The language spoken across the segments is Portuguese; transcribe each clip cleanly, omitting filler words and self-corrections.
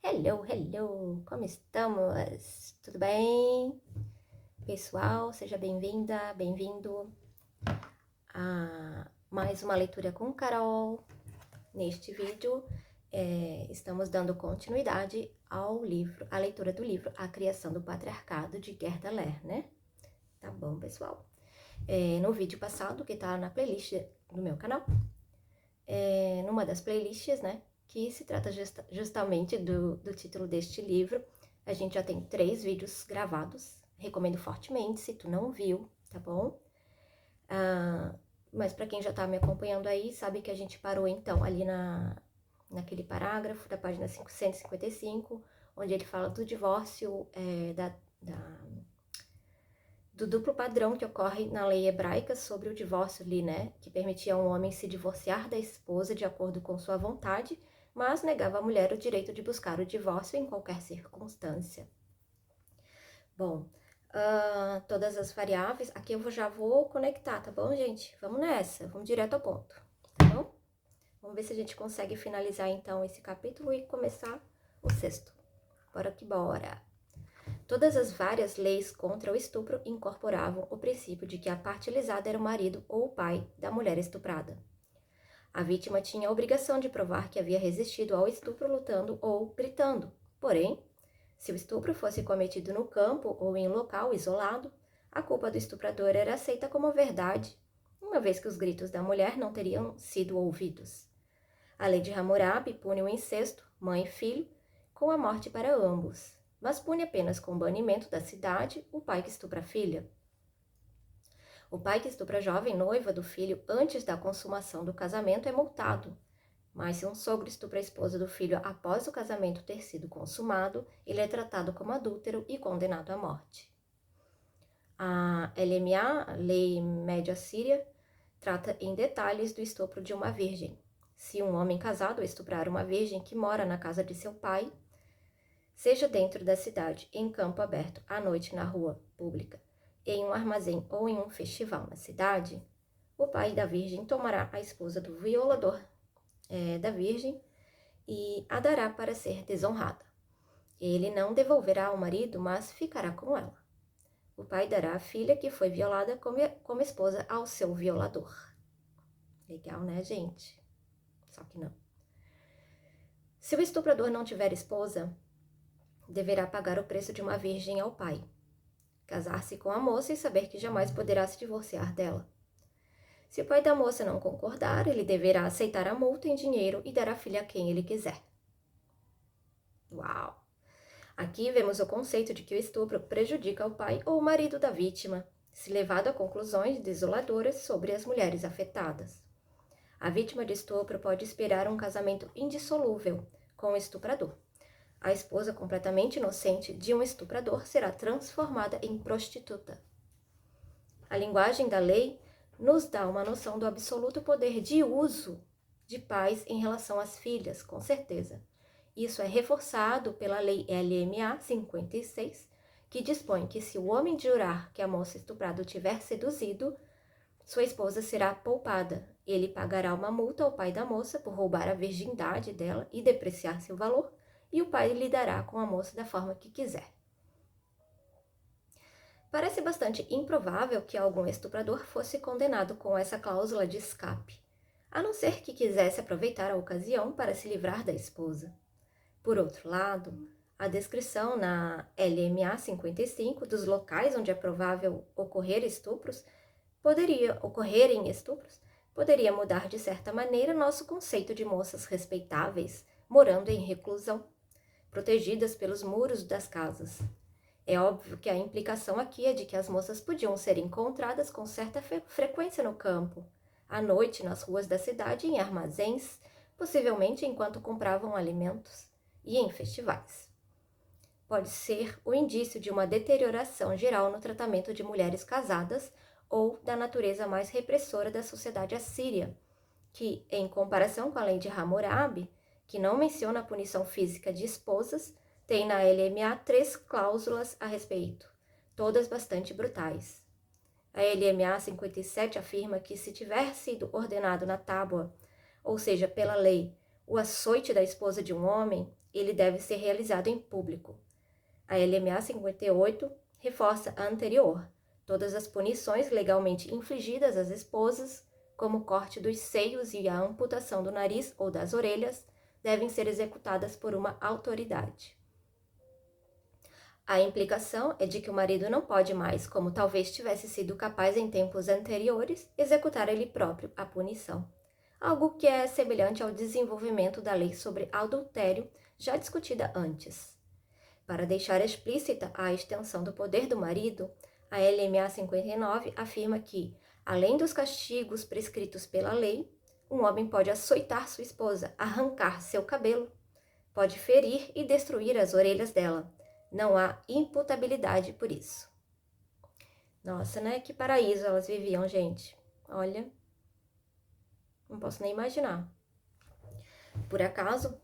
Hello, hello! Como estamos? Tudo bem? Pessoal, seja bem-vinda, bem-vindo a mais uma leitura com Carol. Neste vídeo, estamos dando continuidade ao livro, à leitura do livro A Criação do Patriarcado, de Gerda Lerner. Tá bom, pessoal? No vídeo passado, que tá na playlist do meu canal, numa das playlists, né, que se trata justamente do título deste livro. A gente já tem 3 vídeos gravados, recomendo fortemente se tu não viu, tá bom? Mas para quem já tá me acompanhando aí, sabe que a gente parou então ali naquele parágrafo da página 555, onde ele fala do divórcio, do duplo padrão que ocorre na lei hebraica sobre o divórcio ali, né? Que permitia a um homem se divorciar da esposa de acordo com sua vontade, mas negava à mulher o direito de buscar o divórcio em qualquer circunstância. Bom, todas as variáveis, aqui eu já vou conectar, tá bom, gente? Vamos nessa, vamos direto ao ponto, tá bom? Vamos ver se a gente consegue finalizar então esse capítulo e começar o 6º. Bora que bora! Todas as várias leis contra o estupro incorporavam o princípio de que a parte lesada era o marido ou o pai da mulher estuprada. A vítima tinha a obrigação de provar que havia resistido ao estupro lutando ou gritando. Porém, se o estupro fosse cometido no campo ou em um local isolado, a culpa do estuprador era aceita como verdade, uma vez que os gritos da mulher não teriam sido ouvidos. A lei de Hammurabi pune o incesto, mãe e filho, com a morte para ambos, mas pune apenas com o banimento da cidade o pai que estupra a filha. O pai que estupra a jovem noiva do filho antes da consumação do casamento é multado, mas se um sogro estupra a esposa do filho após o casamento ter sido consumado, ele é tratado como adúltero e condenado à morte. A LMA, Lei Média Síria, trata em detalhes do estupro de uma virgem. Se um homem casado estuprar uma virgem que mora na casa de seu pai, seja dentro da cidade, em campo aberto, à noite na rua pública, em um armazém ou em um festival na cidade, o pai da virgem tomará a esposa do violador da virgem e a dará para ser desonrada. Ele não devolverá ao marido, mas ficará com ela. O pai dará a filha que foi violada como esposa ao seu violador. Legal, né, gente? Só que não. Se o estuprador não tiver esposa, deverá pagar o preço de uma virgem ao pai, casar-se com a moça e saber que jamais poderá se divorciar dela. Se o pai da moça não concordar, ele deverá aceitar a multa em dinheiro e dar a filha a quem ele quiser. Uau! Aqui vemos o conceito de que o estupro prejudica o pai ou o marido da vítima, se levado a conclusões desoladoras sobre as mulheres afetadas. A vítima de estupro pode esperar um casamento indissolúvel com o estuprador. A esposa completamente inocente de um estuprador será transformada em prostituta. A linguagem da lei nos dá uma noção do absoluto poder de uso de pais em relação às filhas, com certeza. Isso é reforçado pela Lei LMA 56, que dispõe que se o homem jurar que a moça estuprada o tiver seduzido, sua esposa será poupada. Ele pagará uma multa ao pai da moça por roubar a virgindade dela e depreciar seu valor, e o pai lidará com a moça da forma que quiser. Parece bastante improvável que algum estuprador fosse condenado com essa cláusula de escape, a não ser que quisesse aproveitar a ocasião para se livrar da esposa. Por outro lado, a descrição na LMA 55 dos locais onde é provável ocorrerem estupros poderia mudar de certa maneira nosso conceito de moças respeitáveis, morando em reclusão, protegidas pelos muros das casas. É óbvio que a implicação aqui é de que as moças podiam ser encontradas com certa frequência no campo, à noite nas ruas da cidade e em armazéns, possivelmente enquanto compravam alimentos, e em festivais. Pode ser o indício de uma deterioração geral no tratamento de mulheres casadas ou da natureza mais repressora da sociedade assíria, que, em comparação com a lei de Hammurabi, que não menciona a punição física de esposas, tem na LMA 3 cláusulas a respeito, todas bastante brutais. A LMA 57 afirma que se tiver sido ordenado na tábua, ou seja, pela lei, o açoite da esposa de um homem, ele deve ser realizado em público. A LMA 58 reforça a anterior. Todas as punições legalmente infligidas às esposas, como o corte dos seios e a amputação do nariz ou das orelhas, devem ser executadas por uma autoridade. A implicação é de que o marido não pode mais, como talvez tivesse sido capaz em tempos anteriores, executar ele próprio a punição. Algo que é semelhante ao desenvolvimento da lei sobre adultério, já discutida antes. Para deixar explícita a extensão do poder do marido, a LMA 59 afirma que, além dos castigos prescritos pela lei, um homem pode açoitar sua esposa, arrancar seu cabelo, pode ferir e destruir as orelhas dela. Não há imputabilidade por isso. Nossa, né? Que paraíso elas viviam, gente. Olha, não posso nem imaginar. Por acaso,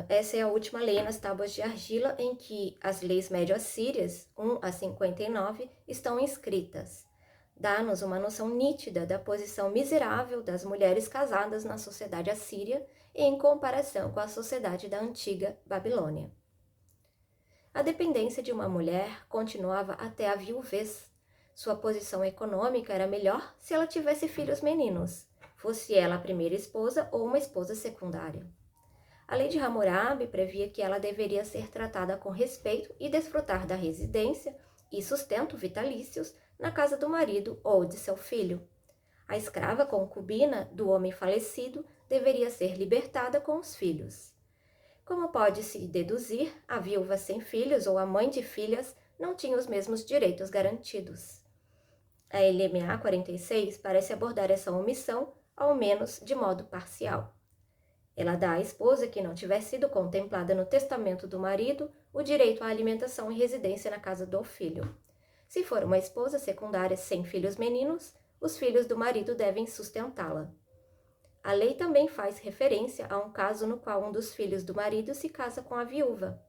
essa é a última lei nas tábuas de argila em que as leis médio-assírias, 1 a 59, estão inscritas. Dá-nos uma noção nítida da posição miserável das mulheres casadas na sociedade assíria em comparação com a sociedade da antiga Babilônia. A dependência de uma mulher continuava até a viuvez. Sua posição econômica era melhor se ela tivesse filhos meninos, fosse ela a primeira esposa ou uma esposa secundária. A lei de Hammurabi previa que ela deveria ser tratada com respeito e desfrutar da residência e sustento vitalícios na casa do marido ou de seu filho. A escrava concubina do homem falecido deveria ser libertada com os filhos. Como pode-se deduzir, a viúva sem filhos ou a mãe de filhas não tinha os mesmos direitos garantidos. A LMA 46 parece abordar essa omissão, ao menos de modo parcial. Ela dá à esposa que não tiver sido contemplada no testamento do marido o direito à alimentação e residência na casa do filho. Se for uma esposa secundária sem filhos meninos, os filhos do marido devem sustentá-la. A lei também faz referência a um caso no qual um dos filhos do marido se casa com a viúva.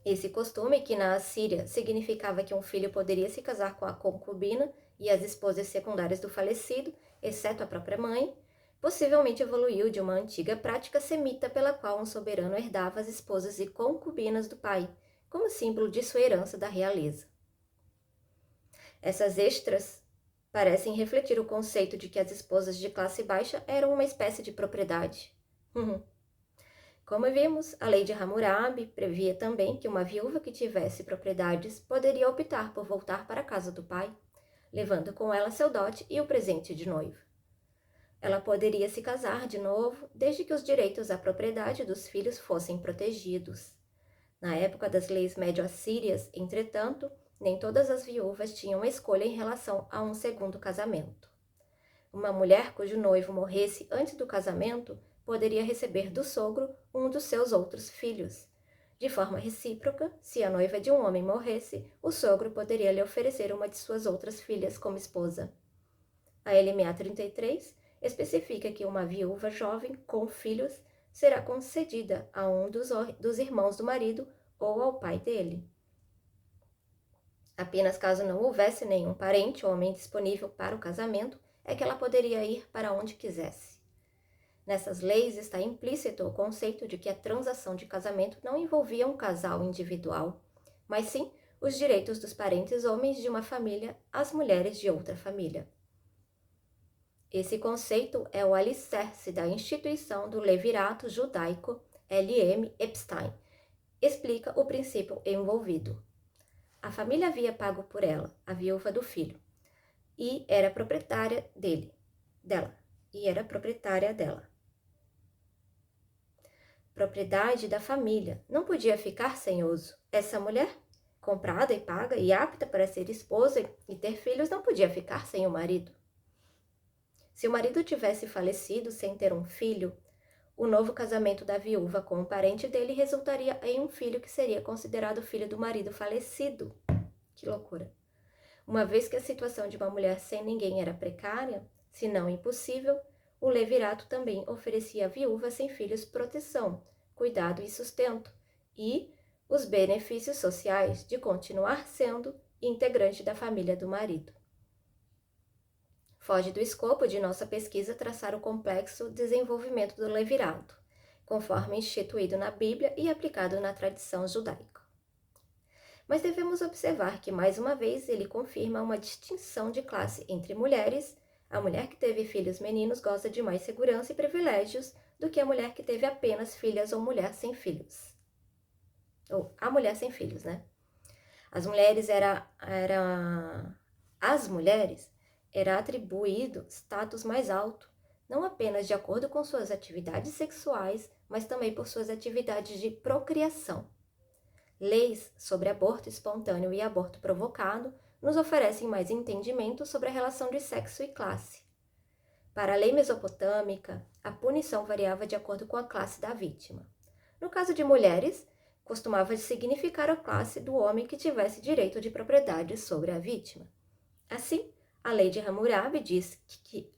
Esse costume, que na Assíria significava que um filho poderia se casar com a concubina e as esposas secundárias do falecido, exceto a própria mãe, possivelmente evoluiu de uma antiga prática semita pela qual um soberano herdava as esposas e concubinas do pai, como símbolo de sua herança da realeza. Essas extras parecem refletir o conceito de que as esposas de classe baixa eram uma espécie de propriedade. Como vimos, a lei de Hammurabi previa também que uma viúva que tivesse propriedades poderia optar por voltar para a casa do pai, levando com ela seu dote e o presente de noiva. Ela poderia se casar de novo, desde que os direitos à propriedade dos filhos fossem protegidos. Na época das leis médio-assírias, entretanto, nem todas as viúvas tinham escolha em relação a um segundo casamento. Uma mulher cujo noivo morresse antes do casamento poderia receber do sogro um dos seus outros filhos. De forma recíproca, se a noiva de um homem morresse, o sogro poderia lhe oferecer uma de suas outras filhas como esposa. A LMA 33 especifica que uma viúva jovem com filhos será concedida a um dos irmãos do marido ou ao pai dele. Apenas caso não houvesse nenhum parente ou homem disponível para o casamento, é que ela poderia ir para onde quisesse. Nessas leis está implícito o conceito de que a transação de casamento não envolvia um casal individual, mas sim os direitos dos parentes homens de uma família às mulheres de outra família. Esse conceito é o alicerce da instituição do levirato judaico L.M. Epstein. Explica o princípio envolvido. A família havia pago por ela, a viúva do filho, e era proprietária dela. Propriedade da família, não podia ficar sem uso. Essa mulher, comprada e paga e apta para ser esposa e ter filhos, não podia ficar sem o marido. Se o marido tivesse falecido sem ter um filho, o novo casamento da viúva com um parente dele resultaria em um filho que seria considerado filho do marido falecido. Que loucura! Uma vez que a situação de uma mulher sem ninguém era precária, se não impossível, o levirato também oferecia à viúva sem filhos proteção, cuidado e sustento, e os benefícios sociais de continuar sendo integrante da família do marido. Foge do escopo de nossa pesquisa traçar o complexo desenvolvimento do levirato, conforme instituído na Bíblia e aplicado na tradição judaica. Mas devemos observar que, mais uma vez, ele confirma uma distinção de classe entre mulheres. A mulher que teve filhos meninos goza de mais segurança e privilégios do que a mulher que teve apenas filhas ou mulher sem filhos. Ou a mulher sem filhos, né? Às mulheres era atribuído status mais alto, não apenas de acordo com suas atividades sexuais, mas também por suas atividades de procriação. Leis sobre aborto espontâneo e aborto provocado nos oferecem mais entendimento sobre a relação de sexo e classe. Para a lei mesopotâmica, a punição variava de acordo com a classe da vítima. No caso de mulheres, costumava significar a classe do homem que tivesse direito de propriedade sobre a vítima. Assim, a lei de Hammurabi diz que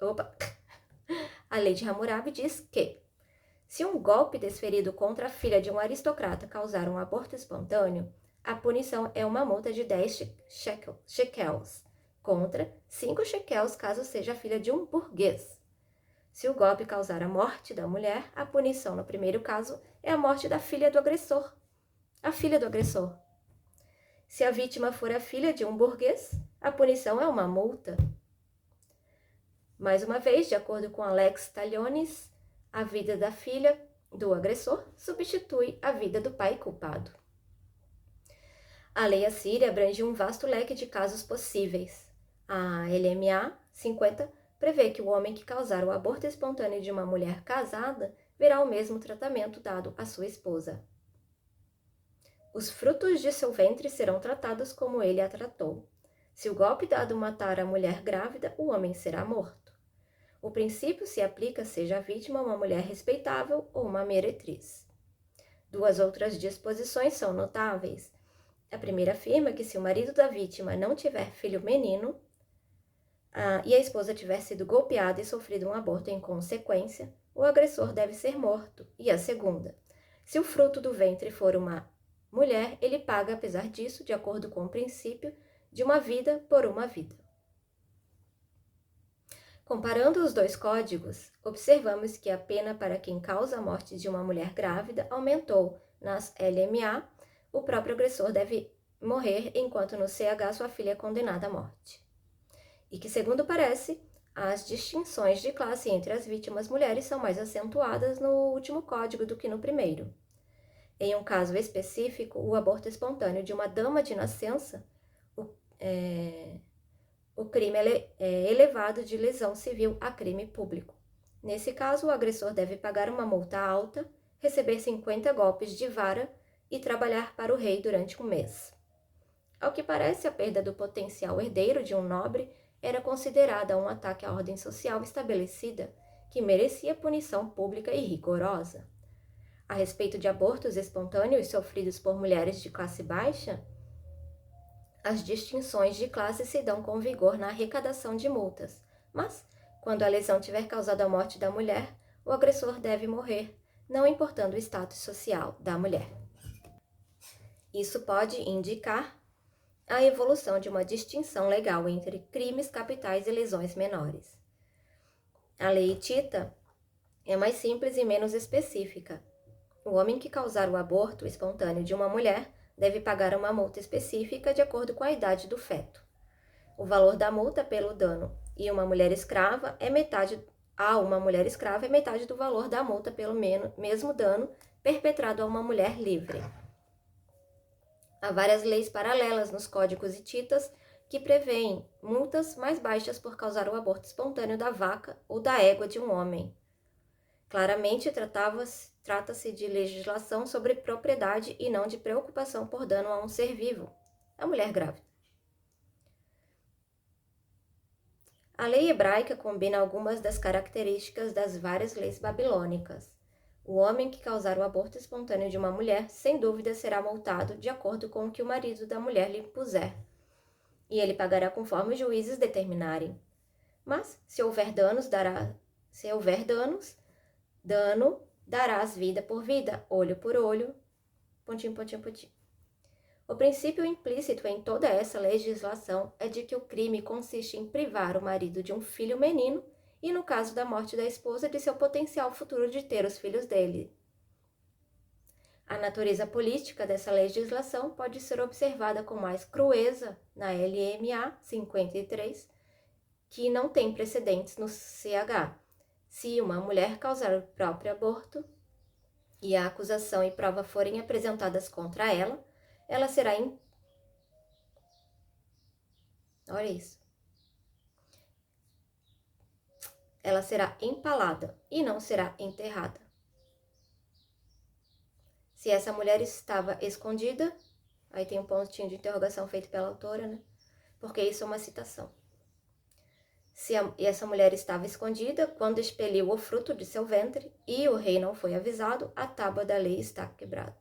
se um golpe desferido contra a filha de um aristocrata causar um aborto espontâneo, a punição é uma multa de 10 shekels, contra 5 shekels caso seja a filha de um burguês. Se o golpe causar a morte da mulher, a punição no primeiro caso é a morte da filha do agressor. A filha do agressor. Se a vítima for a filha de um burguês, a punição é uma multa. Mais uma vez, de acordo com Alex Talionis, a vida da filha do agressor substitui a vida do pai culpado. A lei assíria abrange um vasto leque de casos possíveis. A LMA 50 prevê que o homem que causar o aborto espontâneo de uma mulher casada verá o mesmo tratamento dado à sua esposa. Os frutos de seu ventre serão tratados como ele a tratou. Se o golpe dado matar a mulher grávida, o homem será morto. O princípio se aplica seja a vítima uma mulher respeitável ou uma meretriz. Duas outras disposições são notáveis. A primeira afirma que se o marido da vítima não tiver filho menino e a esposa tiver sido golpeada e sofrido um aborto em consequência, o agressor deve ser morto. E a segunda, se o fruto do ventre for uma mulher, ele paga, apesar disso, de acordo com o princípio de uma vida por uma vida. Comparando os dois códigos, observamos que a pena para quem causa a morte de uma mulher grávida aumentou nas LMA. O próprio agressor deve morrer, enquanto no CH sua filha é condenada à morte. E que, segundo parece, as distinções de classe entre as vítimas mulheres são mais acentuadas no último código do que no primeiro. Em um caso específico, o aborto espontâneo de uma dama de nascença, o crime é elevado de lesão civil a crime público. Nesse caso, o agressor deve pagar uma multa alta, receber 50 golpes de vara e trabalhar para o rei durante um mês. Ao que parece, a perda do potencial herdeiro de um nobre era considerada um ataque à ordem social estabelecida que merecia punição pública e rigorosa. A respeito de abortos espontâneos sofridos por mulheres de classe baixa, as distinções de classe se dão com vigor na arrecadação de multas, mas, quando a lesão tiver causado a morte da mulher, o agressor deve morrer, não importando o status social da mulher. Isso pode indicar a evolução de uma distinção legal entre crimes capitais e lesões menores. A lei hitita é mais simples e menos específica. O homem que causar o aborto espontâneo de uma mulher deve pagar uma multa específica de acordo com a idade do feto. O valor da multa pelo dano a uma mulher escrava é metade do valor da multa pelo mesmo dano perpetrado a uma mulher livre. Há várias leis paralelas nos códigos hititas que prevêem multas mais baixas por causar o aborto espontâneo da vaca ou da égua de um homem. Claramente, trata-se de legislação sobre propriedade e não de preocupação por dano a um ser vivo, a mulher grávida. A lei hebraica combina algumas das características das várias leis babilônicas. O homem que causar o aborto espontâneo de uma mulher, sem dúvida, será multado de acordo com o que o marido da mulher lhe impuser, e ele pagará conforme os juízes determinarem. Mas, se houver danos, dano darás vida por vida, olho por olho, pontinho, pontinho, pontinho. O princípio implícito em toda essa legislação é de que o crime consiste em privar o marido de um filho menino e, no caso da morte da esposa, de seu potencial futuro de ter os filhos dele. A natureza política dessa legislação pode ser observada com mais crueza na LMA 53, que não tem precedentes no CH. Se uma mulher causar o próprio aborto e a acusação e prova forem apresentadas contra ela, ela será Olha isso. Ela será empalada e não será enterrada. Se essa mulher estava escondida, aí tem um pontinho de interrogação feito pela autora, né? Porque isso é uma citação. Se essa mulher estava escondida, quando expeliu o fruto de seu ventre e o rei não foi avisado, a tábua da lei está quebrada.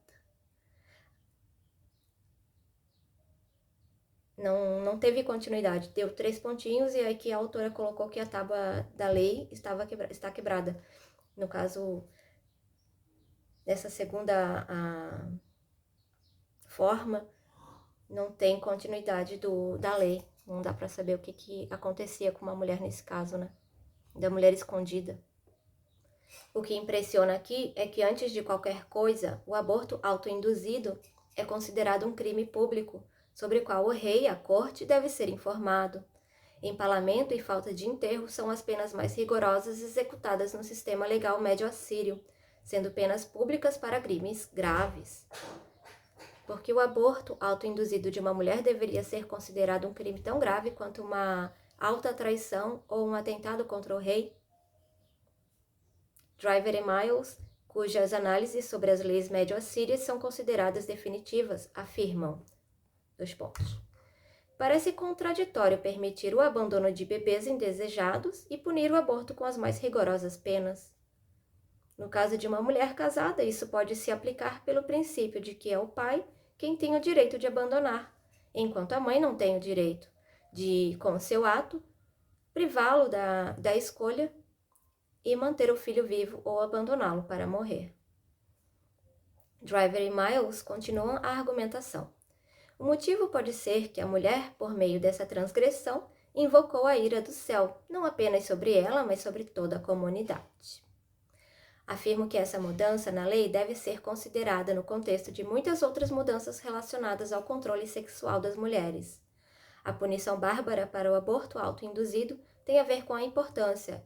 Não teve continuidade, deu 3 pontinhos e aí que a autora colocou que a tábua da lei está quebrada. No caso, dessa segunda forma, não tem continuidade da lei. Não dá para saber o que acontecia com uma mulher nesse caso, né? Da mulher escondida. O que impressiona aqui é que, antes de qualquer coisa, o aborto autoinduzido é considerado um crime público, sobre o qual o rei e a corte devem ser informado. Empalamento e falta de enterro são as penas mais rigorosas executadas no sistema legal médio-assírio, sendo penas públicas para crimes graves. Porque o aborto autoinduzido de uma mulher deveria ser considerado um crime tão grave quanto uma alta traição ou um atentado contra o rei? Driver e Miles, cujas análises sobre as leis médio-assírias são consideradas definitivas, afirmam: Parece contraditório permitir o abandono de bebês indesejados e punir o aborto com as mais rigorosas penas. No caso de uma mulher casada, isso pode se aplicar pelo princípio de que é o pai quem tem o direito de abandonar, enquanto a mãe não tem o direito de, com seu ato, privá-lo da escolha e manter o filho vivo ou abandoná-lo para morrer. Driver e Miles continuam a argumentação. O motivo pode ser que a mulher, por meio dessa transgressão, invocou a ira do céu, não apenas sobre ela, mas sobre toda a comunidade. Afirmo que essa mudança na lei deve ser considerada no contexto de muitas outras mudanças relacionadas ao controle sexual das mulheres. A punição bárbara para o aborto autoinduzido tem a ver com a importância,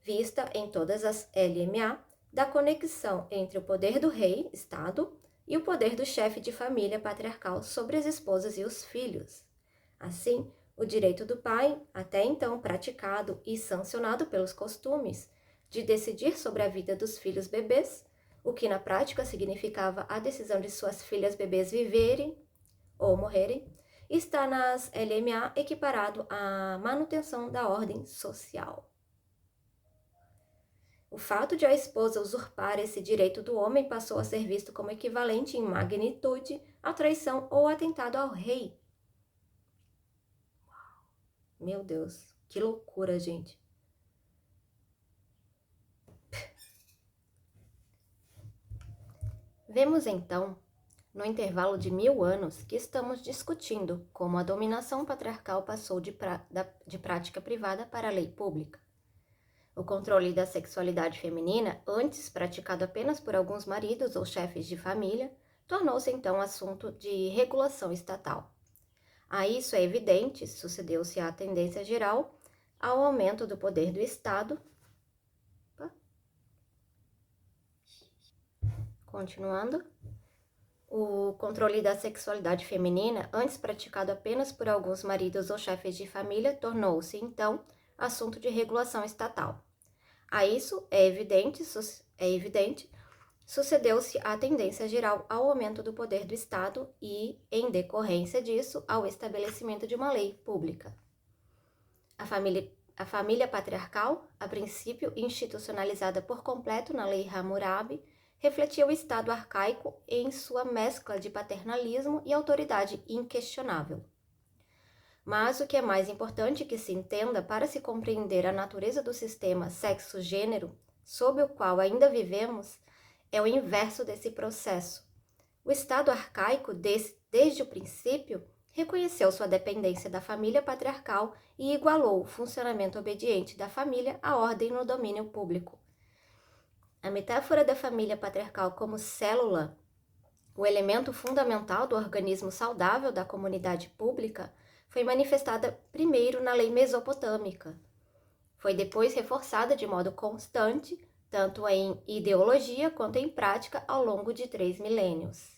vista em todas as LMA, da conexão entre o poder do rei, Estado, e o poder do chefe de família patriarcal sobre as esposas e os filhos. Assim, o direito do pai, até então praticado e sancionado pelos costumes, de decidir sobre a vida dos filhos bebês, o que na prática significava a decisão de suas filhas bebês viverem ou morrerem, está nas LMA equiparado à manutenção da ordem social. O fato de a esposa usurpar esse direito do homem passou a ser visto como equivalente em magnitude à traição ou atentado ao rei. Meu Deus, que loucura, gente. Vemos então, no intervalo de 1000 anos, que estamos discutindo como a dominação patriarcal passou de prática privada para a lei pública. O controle da sexualidade feminina, antes praticado apenas por alguns maridos ou chefes de família, tornou-se então assunto de regulação estatal. A isso é evidente, sucedeu-se a tendência geral ao aumento do poder do Estado. Continuando. O controle da sexualidade feminina, antes praticado apenas por alguns maridos ou chefes de família, tornou-se então assunto de regulação estatal. A isso é evidente, sucedeu-se a tendência geral ao aumento do poder do Estado e, em decorrência disso, ao estabelecimento de uma lei pública. A família patriarcal, a princípio institucionalizada por completo na Lei Hammurabi, refletia o Estado arcaico em sua mescla de paternalismo e autoridade inquestionável. Mas o que é mais importante que se entenda para se compreender a natureza do sistema sexo-gênero sob o qual ainda vivemos é o inverso desse processo. O Estado arcaico, desde o princípio, reconheceu sua dependência da família patriarcal e igualou o funcionamento obediente da família à ordem no domínio público. A metáfora da família patriarcal como célula, o elemento fundamental do organismo saudável da comunidade pública, foi manifestada primeiro na lei mesopotâmica. Foi depois reforçada de modo constante, tanto em ideologia quanto em prática, ao longo de 3 milênios.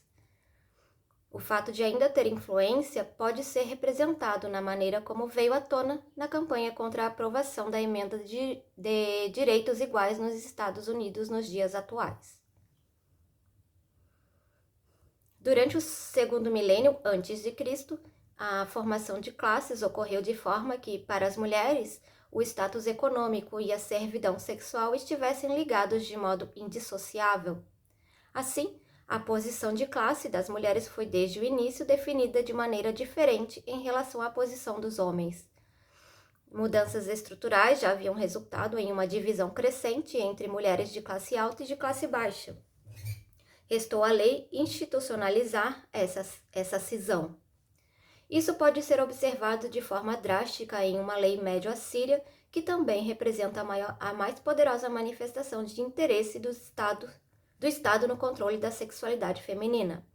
O fato de ainda ter influência pode ser representado na maneira como veio à tona na campanha contra a aprovação da emenda de direitos iguais nos Estados Unidos nos dias atuais. Durante o segundo milênio antes de Cristo, a formação de classes ocorreu de forma que, para as mulheres, o status econômico e a servidão sexual estivessem ligados de modo indissociável. Assim, a posição de classe das mulheres foi desde o início definida de maneira diferente em relação à posição dos homens. Mudanças estruturais já haviam resultado em uma divisão crescente entre mulheres de classe alta e de classe baixa. Restou à lei institucionalizar essa cisão. Isso pode ser observado de forma drástica em uma lei médio-assíria, que também representa a mais poderosa manifestação de interesse do Estado no controle da sexualidade feminina.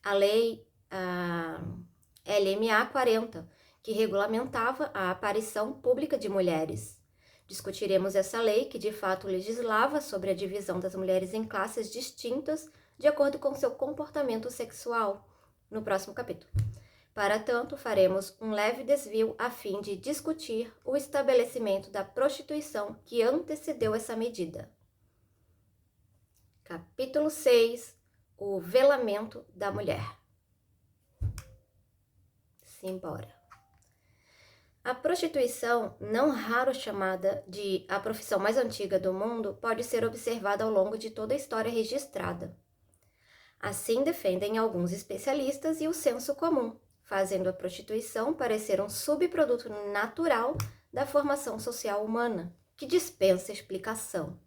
A lei LMA 40, que regulamentava a aparição pública de mulheres. Discutiremos essa lei, que de fato legislava sobre a divisão das mulheres em classes distintas de acordo com seu comportamento sexual, no próximo capítulo. Para tanto, faremos um leve desvio a fim de discutir o estabelecimento da prostituição que antecedeu essa medida. Capítulo 6. O velamento da mulher. Simbora. A prostituição, não raro chamada de a profissão mais antiga do mundo, pode ser observada ao longo de toda a história registrada. Assim defendem alguns especialistas e o senso comum, fazendo a prostituição parecer um subproduto natural da formação social humana, que dispensa explicação.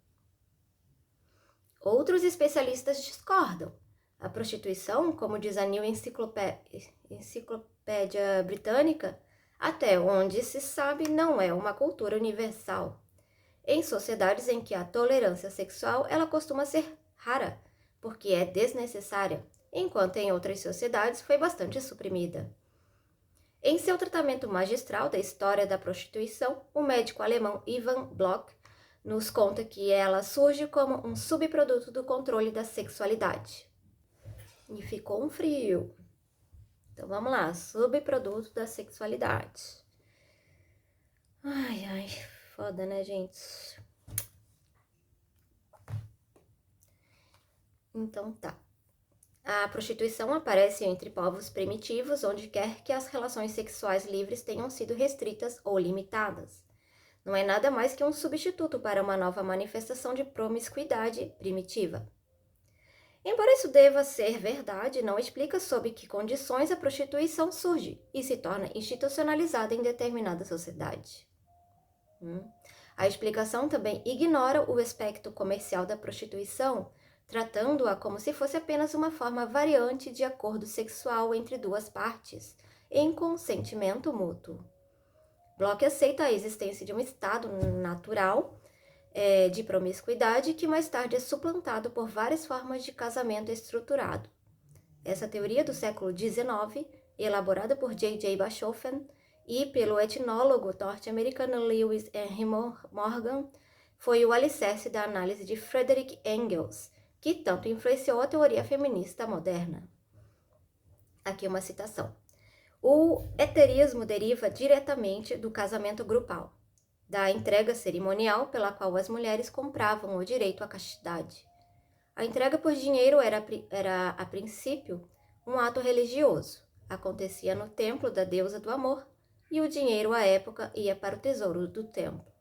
Outros especialistas discordam. A prostituição, como diz a New Enciclopédia Britânica, até onde se sabe, não é uma cultura universal. Em sociedades em que a tolerância sexual ela costuma ser rara, porque é desnecessária, enquanto em outras sociedades foi bastante suprimida. Em seu tratamento magistral da história da prostituição, o médico alemão Ivan Bloch nos conta que ela surge como um subproduto do controle da sexualidade. E ficou um frio. Então vamos lá, subproduto da sexualidade. Ai, foda, né, gente? Então tá. A prostituição aparece entre povos primitivos, onde quer que as relações sexuais livres tenham sido restritas ou limitadas. Não é nada mais que um substituto para uma nova manifestação de promiscuidade primitiva. Embora isso deva ser verdade, não explica sob que condições a prostituição surge e se torna institucionalizada em determinada sociedade. A explicação também ignora o aspecto comercial da prostituição, tratando-a como se fosse apenas uma forma variante de acordo sexual entre duas partes, em consentimento mútuo. Bloch aceita a existência de um estado natural de promiscuidade que mais tarde é suplantado por várias formas de casamento estruturado. Essa teoria do século XIX, elaborada por J.J. Bachofen e pelo etnólogo norte-americano Lewis Henry Morgan, foi o alicerce da análise de Frederick Engels, que tanto influenciou a teoria feminista moderna. Aqui uma citação. O heterismo deriva diretamente do casamento grupal, da entrega cerimonial pela qual as mulheres compravam o direito à castidade. A entrega por dinheiro era, a princípio, um ato religioso. Acontecia no templo da deusa do amor e o dinheiro à época ia para o tesouro do templo.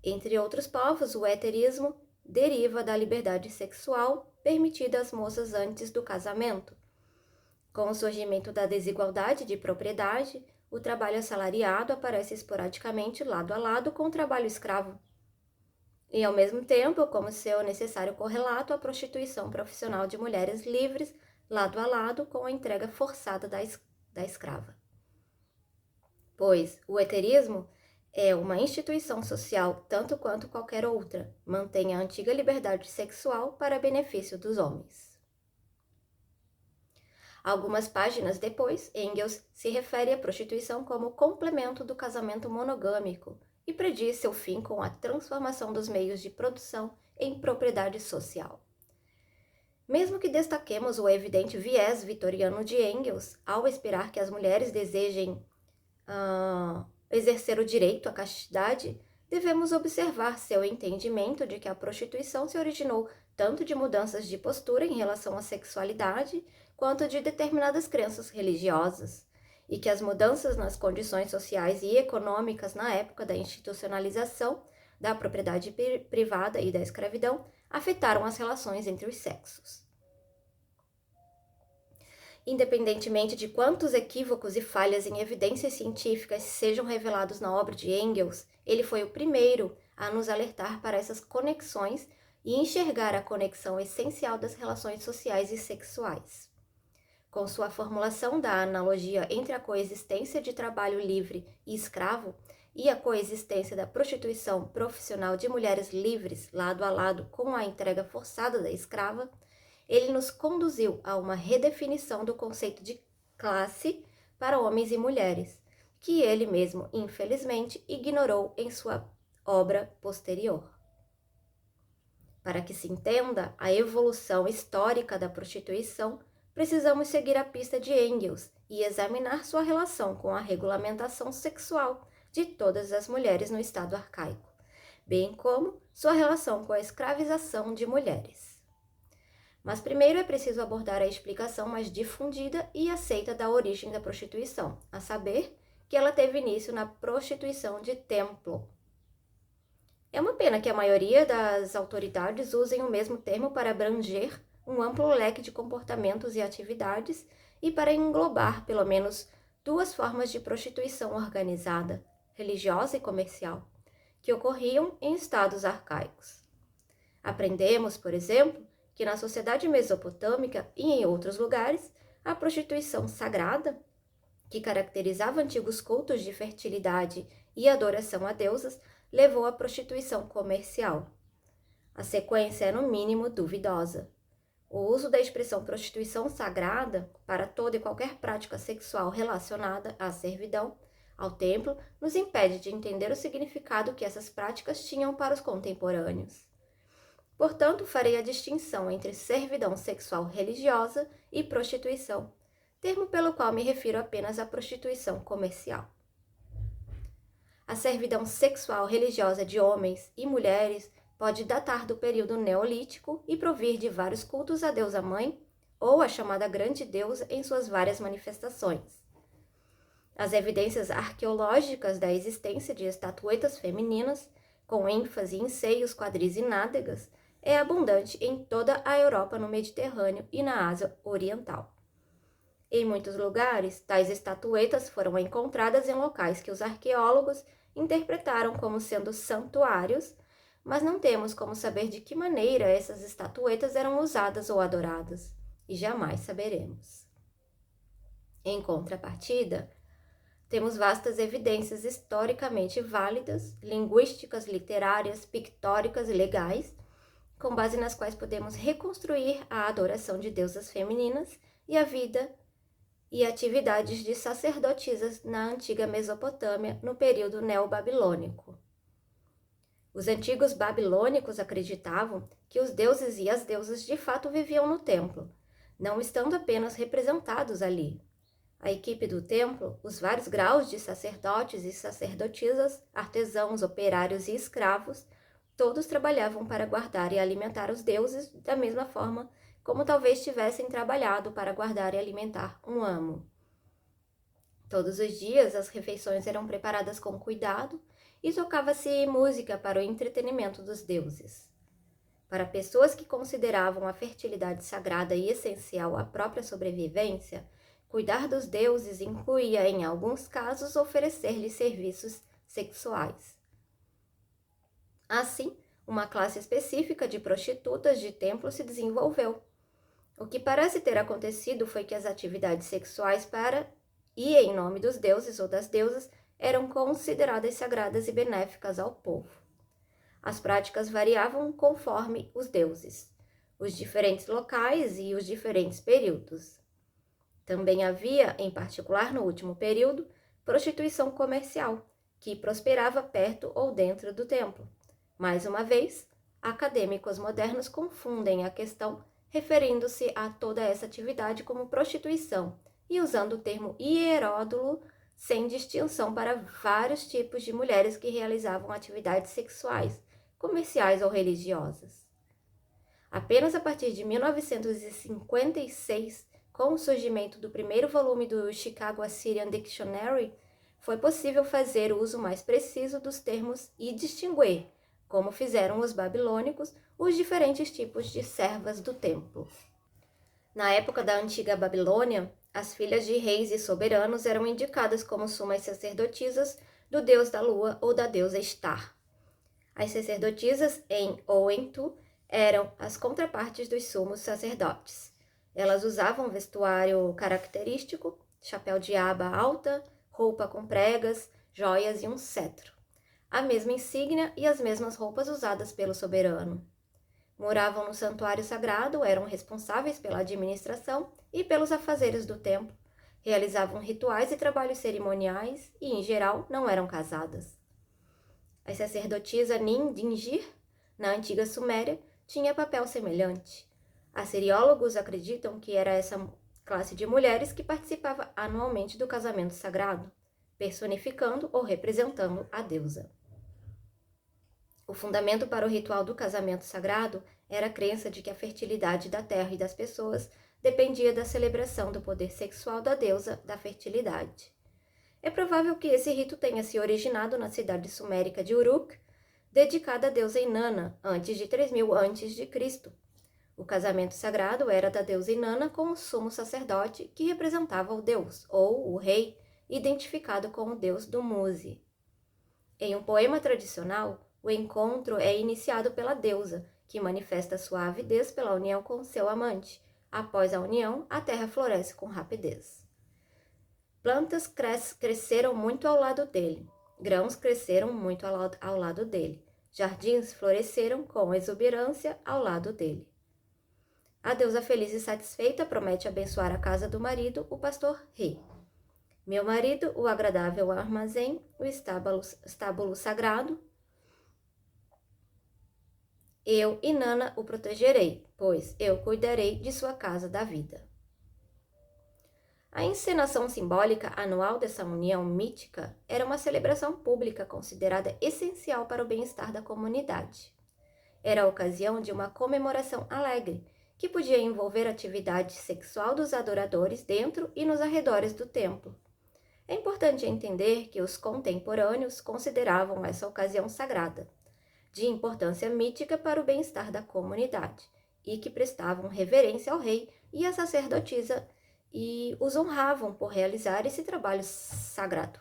Entre outros povos, o heterismo deriva da liberdade sexual permitida às moças antes do casamento. Com o surgimento da desigualdade de propriedade, o trabalho assalariado aparece esporadicamente lado a lado com o trabalho escravo. E, ao mesmo tempo, como seu necessário correlato, a prostituição profissional de mulheres livres lado a lado com a entrega forçada da escrava. Pois o heterismo é uma instituição social tanto quanto qualquer outra, mantém a antiga liberdade sexual para benefício dos homens. Algumas páginas depois, Engels se refere à prostituição como complemento do casamento monogâmico e prediz seu fim com a transformação dos meios de produção em propriedade social. Mesmo que destaquemos o evidente viés vitoriano de Engels, ao esperar que as mulheres desejem exercer o direito à castidade, devemos observar seu entendimento de que a prostituição se originou tanto de mudanças de postura em relação à sexualidade, quanto de determinadas crenças religiosas, e que as mudanças nas condições sociais e econômicas na época da institucionalização da propriedade privada e da escravidão afetaram as relações entre os sexos. Independentemente de quantos equívocos e falhas em evidências científicas sejam revelados na obra de Engels, ele foi o primeiro a nos alertar para essas conexões e enxergar a conexão essencial das relações sociais e sexuais. Com sua formulação da analogia entre a coexistência de trabalho livre e escravo e a coexistência da prostituição profissional de mulheres livres lado a lado com a entrega forçada da escrava, ele nos conduziu a uma redefinição do conceito de classe para homens e mulheres, que ele mesmo, infelizmente, ignorou em sua obra posterior. Para que se entenda a evolução histórica da prostituição, precisamos seguir a pista de Engels e examinar sua relação com a regulamentação sexual de todas as mulheres no estado arcaico, bem como sua relação com a escravização de mulheres. Mas primeiro é preciso abordar a explicação mais difundida e aceita da origem da prostituição, a saber, que ela teve início na prostituição de templo. É uma pena que a maioria das autoridades usem o mesmo termo para abranger um amplo leque de comportamentos e atividades e para englobar pelo menos duas formas de prostituição organizada, religiosa e comercial, que ocorriam em estados arcaicos. Aprendemos, por exemplo, que na sociedade mesopotâmica e em outros lugares, a prostituição sagrada, que caracterizava antigos cultos de fertilidade e adoração a deusas, levou à prostituição comercial. A sequência é, no mínimo, duvidosa. O uso da expressão prostituição sagrada para toda e qualquer prática sexual relacionada à servidão, ao templo, nos impede de entender o significado que essas práticas tinham para os contemporâneos. Portanto, farei a distinção entre servidão sexual religiosa e prostituição, termo pelo qual me refiro apenas à prostituição comercial. A servidão sexual religiosa de homens e mulheres pode datar do período neolítico e provir de vários cultos à deusa mãe ou à chamada grande deusa em suas várias manifestações. As evidências arqueológicas da existência de estatuetas femininas, com ênfase em seios, quadris e nádegas, é abundante em toda a Europa no Mediterrâneo e na Ásia Oriental. Em muitos lugares, tais estatuetas foram encontradas em locais que os arqueólogos interpretaram como sendo santuários, mas não temos como saber de que maneira essas estatuetas eram usadas ou adoradas, e jamais saberemos. Em contrapartida, temos vastas evidências historicamente válidas, linguísticas, literárias, pictóricas e legais, com base nas quais podemos reconstruir a adoração de deusas femininas e a vida e atividades de sacerdotisas na antiga Mesopotâmia no período neobabilônico. Os antigos babilônicos acreditavam que os deuses e as deusas de fato viviam no templo, não estando apenas representados ali. A equipe do templo, os vários graus de sacerdotes e sacerdotisas, artesãos, operários e escravos, todos trabalhavam para guardar e alimentar os deuses da mesma forma como talvez tivessem trabalhado para guardar e alimentar um amo. Todos os dias as refeições eram preparadas com cuidado e tocava-se música para o entretenimento dos deuses. Para pessoas que consideravam a fertilidade sagrada e essencial à própria sobrevivência, cuidar dos deuses incluía, em alguns casos, oferecer-lhes serviços sexuais. Assim, uma classe específica de prostitutas de templo se desenvolveu. O que parece ter acontecido foi que as atividades sexuais para e em nome dos deuses ou das deusas eram consideradas sagradas e benéficas ao povo. As práticas variavam conforme os deuses, os diferentes locais e os diferentes períodos. Também havia, em particular no último período, prostituição comercial, que prosperava perto ou dentro do templo. Mais uma vez, acadêmicos modernos confundem a questão, referindo-se a toda essa atividade como prostituição e usando o termo hieródulo sem distinção para vários tipos de mulheres que realizavam atividades sexuais, comerciais ou religiosas. Apenas a partir de 1956, com o surgimento do primeiro volume do Chicago Assyrian Dictionary, foi possível fazer uso mais preciso dos termos e distinguir, como fizeram os babilônicos, os diferentes tipos de servas do templo. Na época da antiga Babilônia, as filhas de reis e soberanos eram indicadas como sumas sacerdotisas do deus da lua ou da deusa Estar. As sacerdotisas em Ouentu eram as contrapartes dos sumos sacerdotes. Elas usavam vestuário característico, chapéu de aba alta, roupa com pregas, joias e um cetro. A mesma insígnia e as mesmas roupas usadas pelo soberano. Moravam no santuário sagrado, eram responsáveis pela administração e pelos afazeres do templo, realizavam rituais e trabalhos cerimoniais e, em geral, não eram casadas. A sacerdotisa Nin-Dingir, na antiga Suméria, tinha papel semelhante. Assiriólogos acreditam que era essa classe de mulheres que participava anualmente do casamento sagrado, personificando ou representando a deusa. O fundamento para o ritual do casamento sagrado era a crença de que a fertilidade da terra e das pessoas dependia da celebração do poder sexual da deusa da fertilidade. É provável que esse rito tenha se originado na cidade sumérica de Uruk, dedicada à deusa Inanna, antes de 3000 a.C. O casamento sagrado era da deusa Inanna com o sumo sacerdote, que representava o deus, ou o rei, identificado com o deus do Muse. Em um poema tradicional, o encontro é iniciado pela deusa, que manifesta sua avidez pela união com seu amante. Após a união, a terra floresce com rapidez. Plantas cresceram muito ao lado dele, grãos cresceram muito ao lado dele, jardins floresceram com exuberância ao lado dele. A deusa feliz e satisfeita promete abençoar a casa do marido, o pastor Re. Meu marido, o agradável armazém, o estábulo sagrado. Eu, Inanna, o protegerei, pois eu cuidarei de sua casa da vida. A encenação simbólica anual dessa união mítica era uma celebração pública considerada essencial para o bem-estar da comunidade. Era a ocasião de uma comemoração alegre, que podia envolver atividade sexual dos adoradores dentro e nos arredores do templo. É importante entender que os contemporâneos consideravam essa ocasião sagrada, de importância mítica para o bem-estar da comunidade, e que prestavam reverência ao rei e à sacerdotisa e os honravam por realizar esse trabalho sagrado.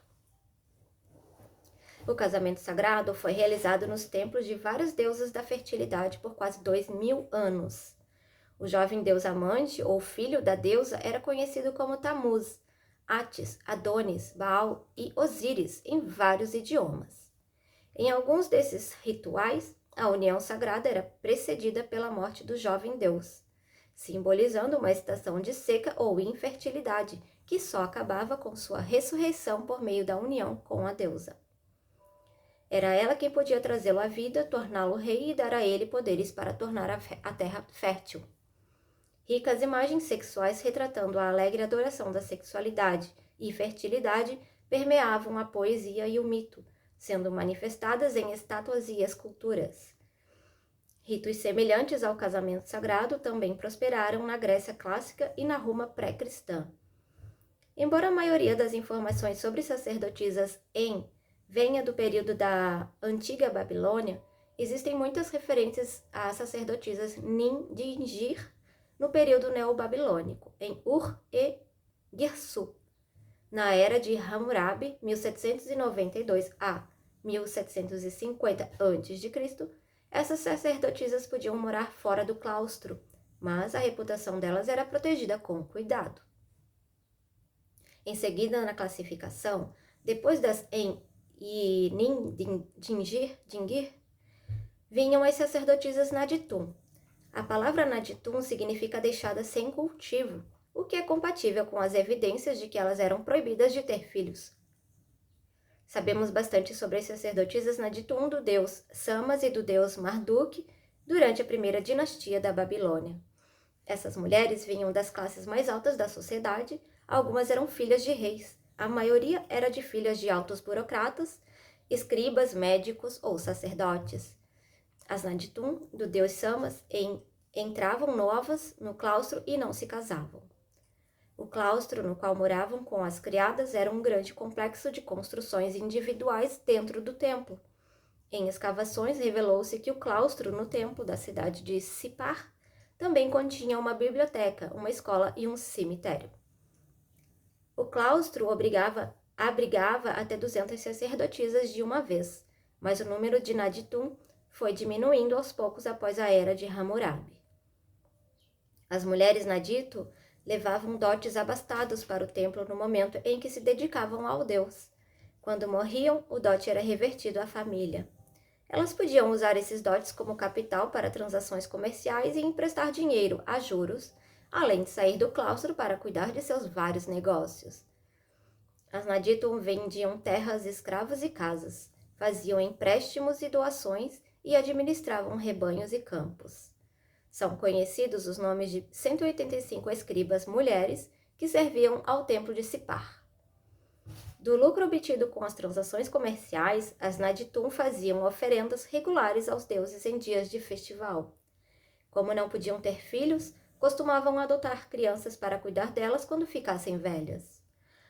O casamento sagrado foi realizado nos templos de várias deusas da fertilidade por quase 2000 anos. O jovem deus amante ou filho da deusa era conhecido como Tammuz, Atis, Adonis, Baal e Osíris em vários idiomas. Em alguns desses rituais, a união sagrada era precedida pela morte do jovem deus, simbolizando uma estação de seca ou infertilidade, que só acabava com sua ressurreição por meio da união com a deusa. Era ela quem podia trazê-lo à vida, torná-lo rei e dar a ele poderes para tornar a terra fértil. Ricas imagens sexuais retratando a alegre adoração da sexualidade e fertilidade permeavam a poesia e o mito, sendo manifestadas em estátuas e esculturas. Ritos semelhantes ao casamento sagrado também prosperaram na Grécia clássica e na Roma pré-cristã. Embora a maioria das informações sobre sacerdotisas venha do período da antiga Babilônia, existem muitas referências a sacerdotisas Nin-Dingir no período neobabilônico, em Ur e Girsu. Na era de Hammurabi, 1792 a 1750 a.C., essas sacerdotisas podiam morar fora do claustro, mas a reputação delas era protegida com cuidado. Em seguida, na classificação, depois das Dingir, vinham as sacerdotisas Naditum. A palavra Naditum significa deixada sem cultivo, o que é compatível com as evidências de que elas eram proibidas de ter filhos. Sabemos bastante sobre as sacerdotisas Naditum do deus Samas e do deus Marduk durante a primeira dinastia da Babilônia. Essas mulheres vinham das classes mais altas da sociedade, algumas eram filhas de reis, a maioria era de filhas de altos burocratas, escribas, médicos ou sacerdotes. As Naditum, do deus Samas, entravam novas no claustro e não se casavam. O claustro no qual moravam com as criadas era um grande complexo de construções individuais dentro do templo. Em escavações, revelou-se que o claustro no templo da cidade de Sipar também continha uma biblioteca, uma escola e um cemitério. O claustro abrigava até 200 sacerdotisas de uma vez, mas o número de Naditum foi diminuindo aos poucos após a era de Hammurabi. As mulheres Nadito levavam dotes abastados para o templo no momento em que se dedicavam ao deus. Quando morriam, o dote era revertido à família. Elas podiam usar esses dotes como capital para transações comerciais e emprestar dinheiro a juros, além de sair do claustro para cuidar de seus vários negócios. As Naditum vendiam terras, escravos e casas, faziam empréstimos e doações e administravam rebanhos e campos. São conhecidos os nomes de 185 escribas mulheres que serviam ao templo de Sipar. Do lucro obtido com as transações comerciais, as Naditum faziam oferendas regulares aos deuses em dias de festival. Como não podiam ter filhos, costumavam adotar crianças para cuidar delas quando ficassem velhas.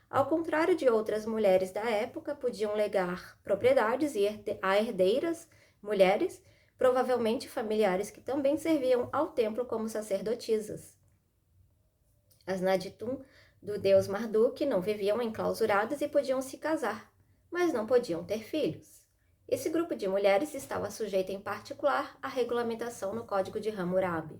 Ao contrário de outras mulheres da época, podiam legar propriedades a herdeiras, mulheres, provavelmente familiares que também serviam ao templo como sacerdotisas. As Naditum do deus Marduk não viviam enclausuradas e podiam se casar, mas não podiam ter filhos. Esse grupo de mulheres estava sujeito em particular à regulamentação no Código de Hammurabi.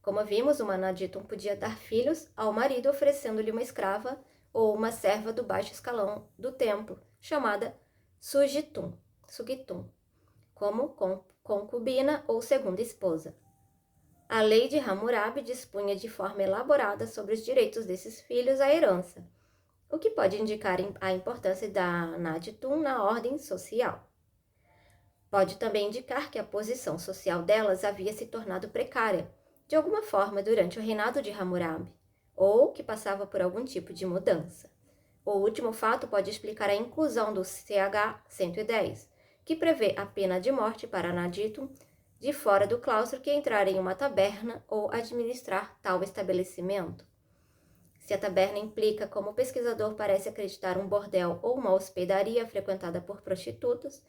Como vimos, uma Naditum podia dar filhos ao marido oferecendo-lhe uma escrava ou uma serva do baixo escalão do templo, chamada Sugitum, como concubina ou segunda esposa. A lei de Hammurabi dispunha de forma elaborada sobre os direitos desses filhos à herança, o que pode indicar a importância da Naditum na ordem social. Pode também indicar que a posição social delas havia se tornado precária, de alguma forma, durante o reinado de Hammurabi, ou que passava por algum tipo de mudança. O último fato pode explicar a inclusão do CH 110, que prevê a pena de morte para Naditum de fora do claustro que entrar em uma taberna ou administrar tal estabelecimento. Se a taberna implica, como o pesquisador parece acreditar, um bordel ou uma hospedaria frequentada por prostitutas,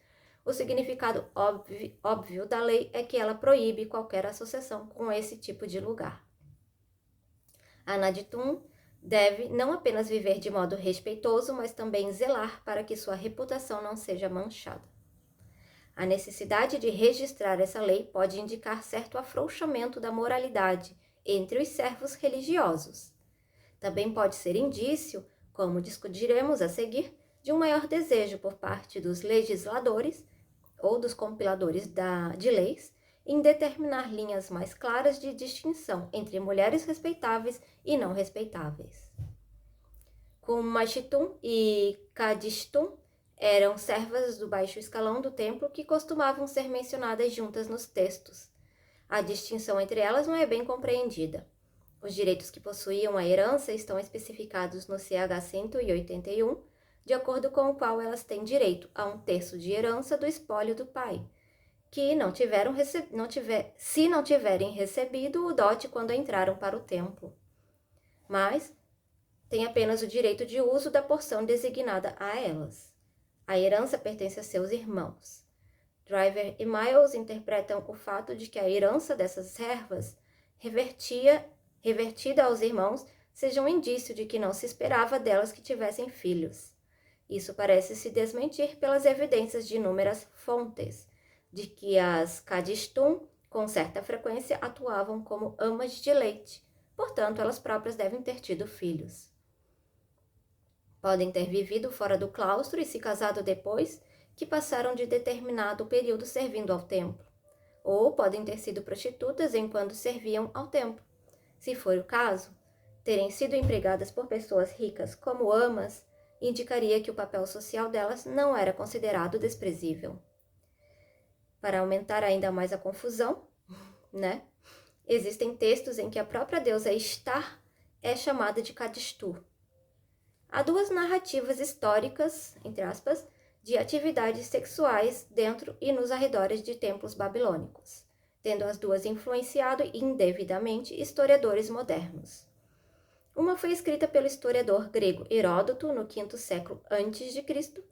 o significado óbvio da lei é que ela proíbe qualquer associação com esse tipo de lugar. A Naditum deve não apenas viver de modo respeitoso, mas também zelar para que sua reputação não seja manchada. A necessidade de registrar essa lei pode indicar certo afrouxamento da moralidade entre os servos religiosos. Também pode ser indício, como discutiremos a seguir, de um maior desejo por parte dos legisladores ou dos compiladores de leis em determinar linhas mais claras de distinção entre mulheres respeitáveis e não respeitáveis. Kumashitum e Kadishtum eram servas do baixo escalão do templo que costumavam ser mencionadas juntas nos textos. A distinção entre elas não é bem compreendida. Os direitos que possuíam a herança estão especificados no CH 181, de acordo com o qual elas têm direito a 1/3 de herança do espólio do pai, que se não tiverem recebido o dote quando entraram para o templo. Mas têm apenas o direito de uso da porção designada a elas. A herança pertence a seus irmãos. Driver e Miles interpretam o fato de que a herança dessas servas, revertida aos irmãos, seja um indício de que não se esperava delas que tivessem filhos. Isso parece se desmentir pelas evidências de inúmeras fontes, de que as Kadishtum com certa frequência atuavam como amas de leite, portanto, elas próprias devem ter tido filhos. Podem ter vivido fora do claustro e se casado depois que passaram de determinado período servindo ao templo, ou podem ter sido prostitutas enquanto serviam ao templo. Se for o caso, terem sido empregadas por pessoas ricas como amas indicaria que o papel social delas não era considerado desprezível. Para aumentar ainda mais a confusão, existem textos em que a própria deusa Ishtar é chamada de Kadishtu. Há duas narrativas históricas, entre aspas, de atividades sexuais dentro e nos arredores de templos babilônicos, tendo as duas influenciado indevidamente historiadores modernos. Uma foi escrita pelo historiador grego Heródoto no V século a.C.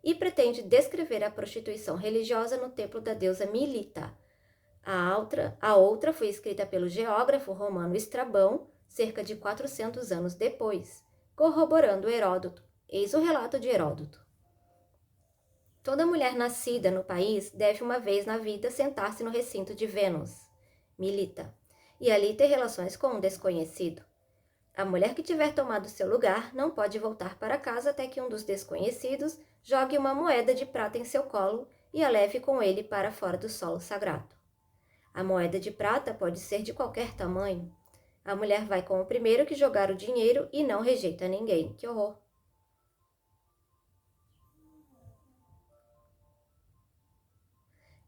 e pretende descrever a prostituição religiosa no templo da deusa Milita. A outra foi escrita pelo geógrafo romano Estrabão, cerca de 400 anos depois, corroborando Heródoto. Eis o relato de Heródoto. Toda mulher nascida no país deve uma vez na vida sentar-se no recinto de Vênus, Milita, e ali ter relações com um desconhecido. A mulher que tiver tomado seu lugar não pode voltar para casa até que um dos desconhecidos jogue uma moeda de prata em seu colo e a leve com ele para fora do solo sagrado. A moeda de prata pode ser de qualquer tamanho. A mulher vai com o primeiro que jogar o dinheiro e não rejeita ninguém. Que horror!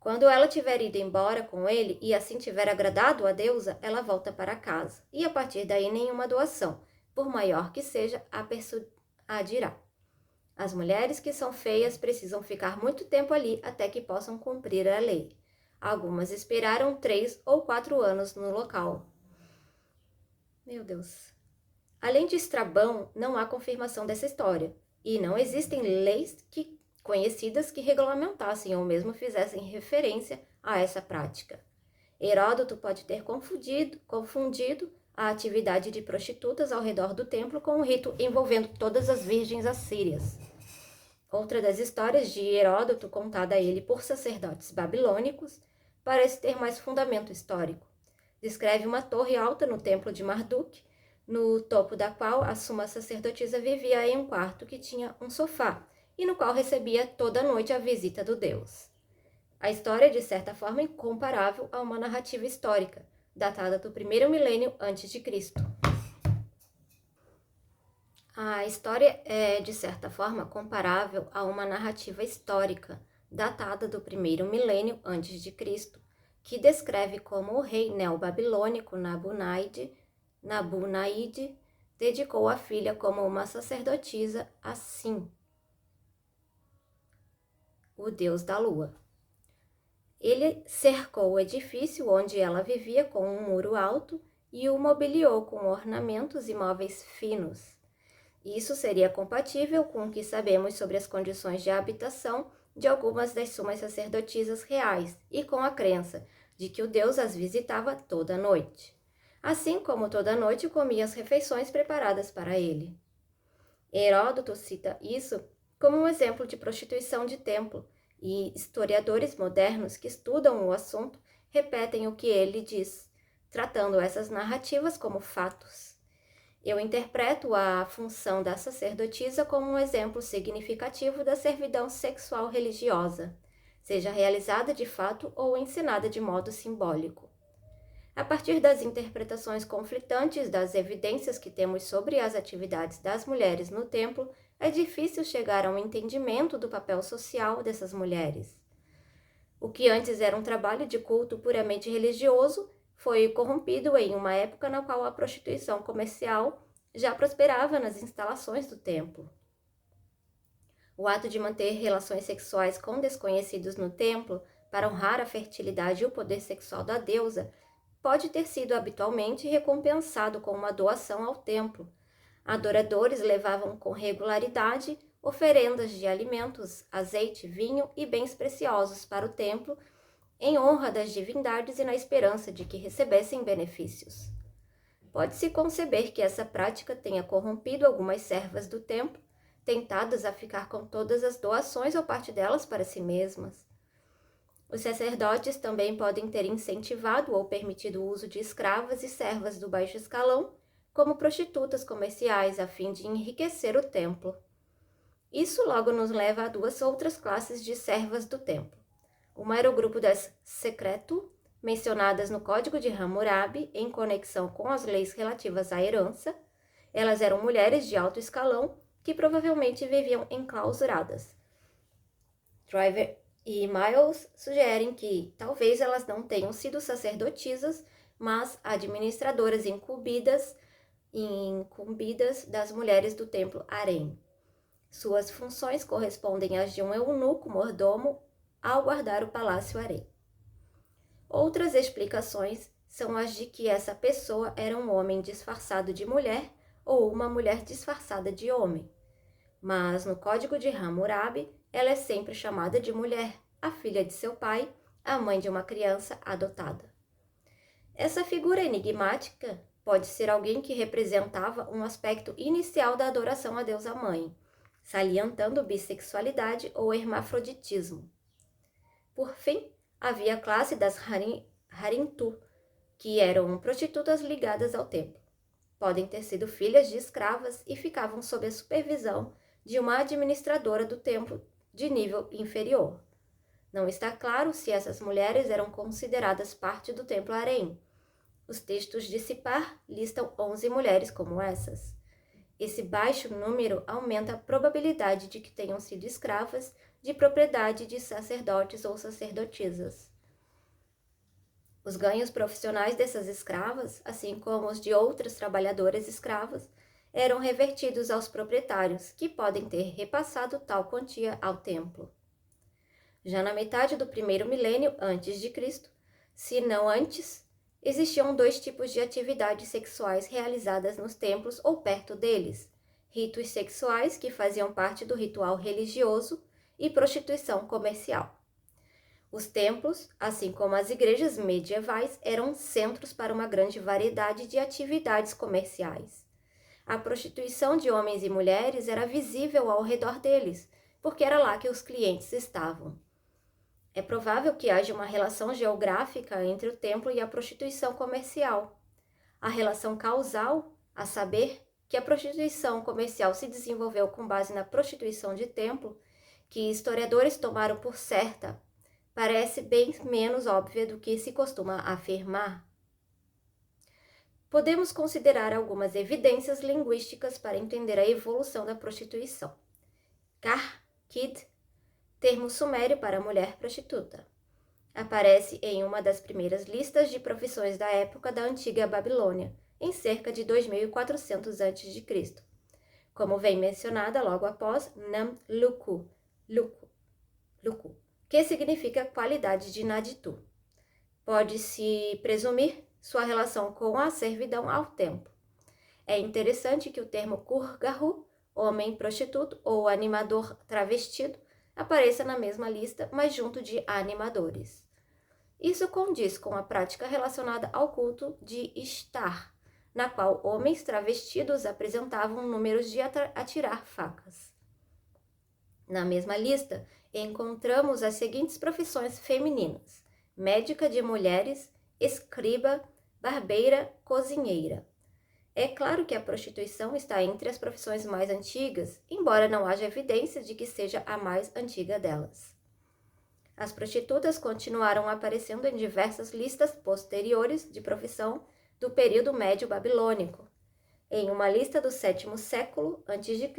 Quando ela tiver ido embora com ele e assim tiver agradado a deusa, ela volta para casa, e a partir daí nenhuma doação, por maior que seja, a persuadirá. As mulheres que são feias precisam ficar muito tempo ali até que possam cumprir a lei. Algumas esperaram 3 ou 4 anos no local. Meu Deus! Além de Estrabão, não há confirmação dessa história, e não existem leis conhecidas que regulamentassem ou mesmo fizessem referência a essa prática. Heródoto pode ter confundido a atividade de prostitutas ao redor do templo com um rito envolvendo todas as virgens assírias. Outra das histórias de Heródoto, contada a ele por sacerdotes babilônicos, parece ter mais fundamento histórico. Descreve uma torre alta no templo de Marduk, no topo da qual a suma sacerdotisa vivia em um quarto que tinha um sofá, e no qual recebia toda noite a visita do deus. A história é, de certa forma, incomparável a uma narrativa histórica, datada do primeiro milênio antes de Cristo. A história é, de certa forma, comparável a uma narrativa histórica, datada do primeiro milênio antes de Cristo, que descreve como o rei neobabilônico Nabunaide dedicou a filha como uma sacerdotisa a Sin, o deus da lua. Ele cercou o edifício onde ela vivia com um muro alto e o mobiliou com ornamentos e móveis finos. Isso seria compatível com o que sabemos sobre as condições de habitação de algumas das sumas sacerdotisas reais e com a crença de que o deus as visitava toda noite, assim como toda noite comia as refeições preparadas para ele. Heródoto cita isso como um exemplo de prostituição de templo, e historiadores modernos que estudam o assunto repetem o que ele diz, tratando essas narrativas como fatos. Eu interpreto a função da sacerdotisa como um exemplo significativo da servidão sexual religiosa, seja realizada de fato ou ensinada de modo simbólico. A partir das interpretações conflitantes das evidências que temos sobre as atividades das mulheres no templo, é difícil chegar a um entendimento do papel social dessas mulheres. O que antes era um trabalho de culto puramente religioso foi corrompido em uma época na qual a prostituição comercial já prosperava nas instalações do templo. O ato de manter relações sexuais com desconhecidos no templo para honrar a fertilidade e o poder sexual da deusa pode ter sido habitualmente recompensado com uma doação ao templo. Adoradores levavam com regularidade oferendas de alimentos, azeite, vinho e bens preciosos para o templo, em honra das divindades e na esperança de que recebessem benefícios. Pode-se conceber que essa prática tenha corrompido algumas servas do templo, tentadas a ficar com todas as doações ou parte delas para si mesmas. Os sacerdotes também podem ter incentivado ou permitido o uso de escravas e servas do baixo escalão como prostitutas comerciais a fim de enriquecer o templo. Isso logo nos leva a duas outras classes de servas do templo. Uma era o grupo das secreto, mencionadas no Código de Hammurabi em conexão com as leis relativas à herança. Elas eram mulheres de alto escalão que provavelmente viviam enclausuradas. Driver e Miles sugerem que talvez elas não tenham sido sacerdotisas, mas administradoras incumbidas das mulheres do templo Harém. Suas funções correspondem às de um eunuco mordomo ao guardar o palácio Harém. Outras explicações são as de que essa pessoa era um homem disfarçado de mulher ou uma mulher disfarçada de homem. Mas no Código de Hammurabi, ela é sempre chamada de mulher, a filha de seu pai, a mãe de uma criança adotada. Essa figura enigmática pode ser alguém que representava um aspecto inicial da adoração à deusa mãe, salientando bissexualidade ou hermafroditismo. Por fim, havia a classe das Harintu, que eram prostitutas ligadas ao templo. Podem ter sido filhas de escravas e ficavam sob a supervisão de uma administradora do templo de nível inferior. Não está claro se essas mulheres eram consideradas parte do templo Harém. Os textos de Sipar listam 11 mulheres como essas. Esse baixo número aumenta a probabilidade de que tenham sido escravas de propriedade de sacerdotes ou sacerdotisas. Os ganhos profissionais dessas escravas, assim como os de outras trabalhadoras escravas, eram revertidos aos proprietários, que podem ter repassado tal quantia ao templo. Já na metade do primeiro milênio antes de Cristo, se não antes, existiam dois tipos de atividades sexuais realizadas nos templos ou perto deles: ritos sexuais, que faziam parte do ritual religioso, e prostituição comercial. Os templos, assim como as igrejas medievais, eram centros para uma grande variedade de atividades comerciais. A prostituição de homens e mulheres era visível ao redor deles, porque era lá que os clientes estavam. É provável que haja uma relação geográfica entre o templo e a prostituição comercial. A relação causal, a saber, que a prostituição comercial se desenvolveu com base na prostituição de templo, que historiadores tomaram por certa, parece bem menos óbvia do que se costuma afirmar. Podemos considerar algumas evidências linguísticas para entender a evolução da prostituição. Kid, termo sumério para mulher prostituta. Aparece em uma das primeiras listas de profissões da época da antiga Babilônia, em cerca de 2400 a.C., como vem mencionada logo após Nam-luku, que significa qualidade de Naditu. Pode-se presumir sua relação com a servidão ao templo. É interessante que o termo Kurgahu, homem prostituto ou animador travestido, apareça na mesma lista, mas junto de animadores. Isso condiz com a prática relacionada ao culto de Ishtar, na qual homens travestidos apresentavam números de atirar facas. Na mesma lista, encontramos as seguintes profissões femininas: médica de mulheres, escriba, barbeira, cozinheira. É claro que a prostituição está entre as profissões mais antigas, embora não haja evidência de que seja a mais antiga delas. As prostitutas continuaram aparecendo em diversas listas posteriores de profissão do período médio babilônico. Em uma lista do 7º século a.C.,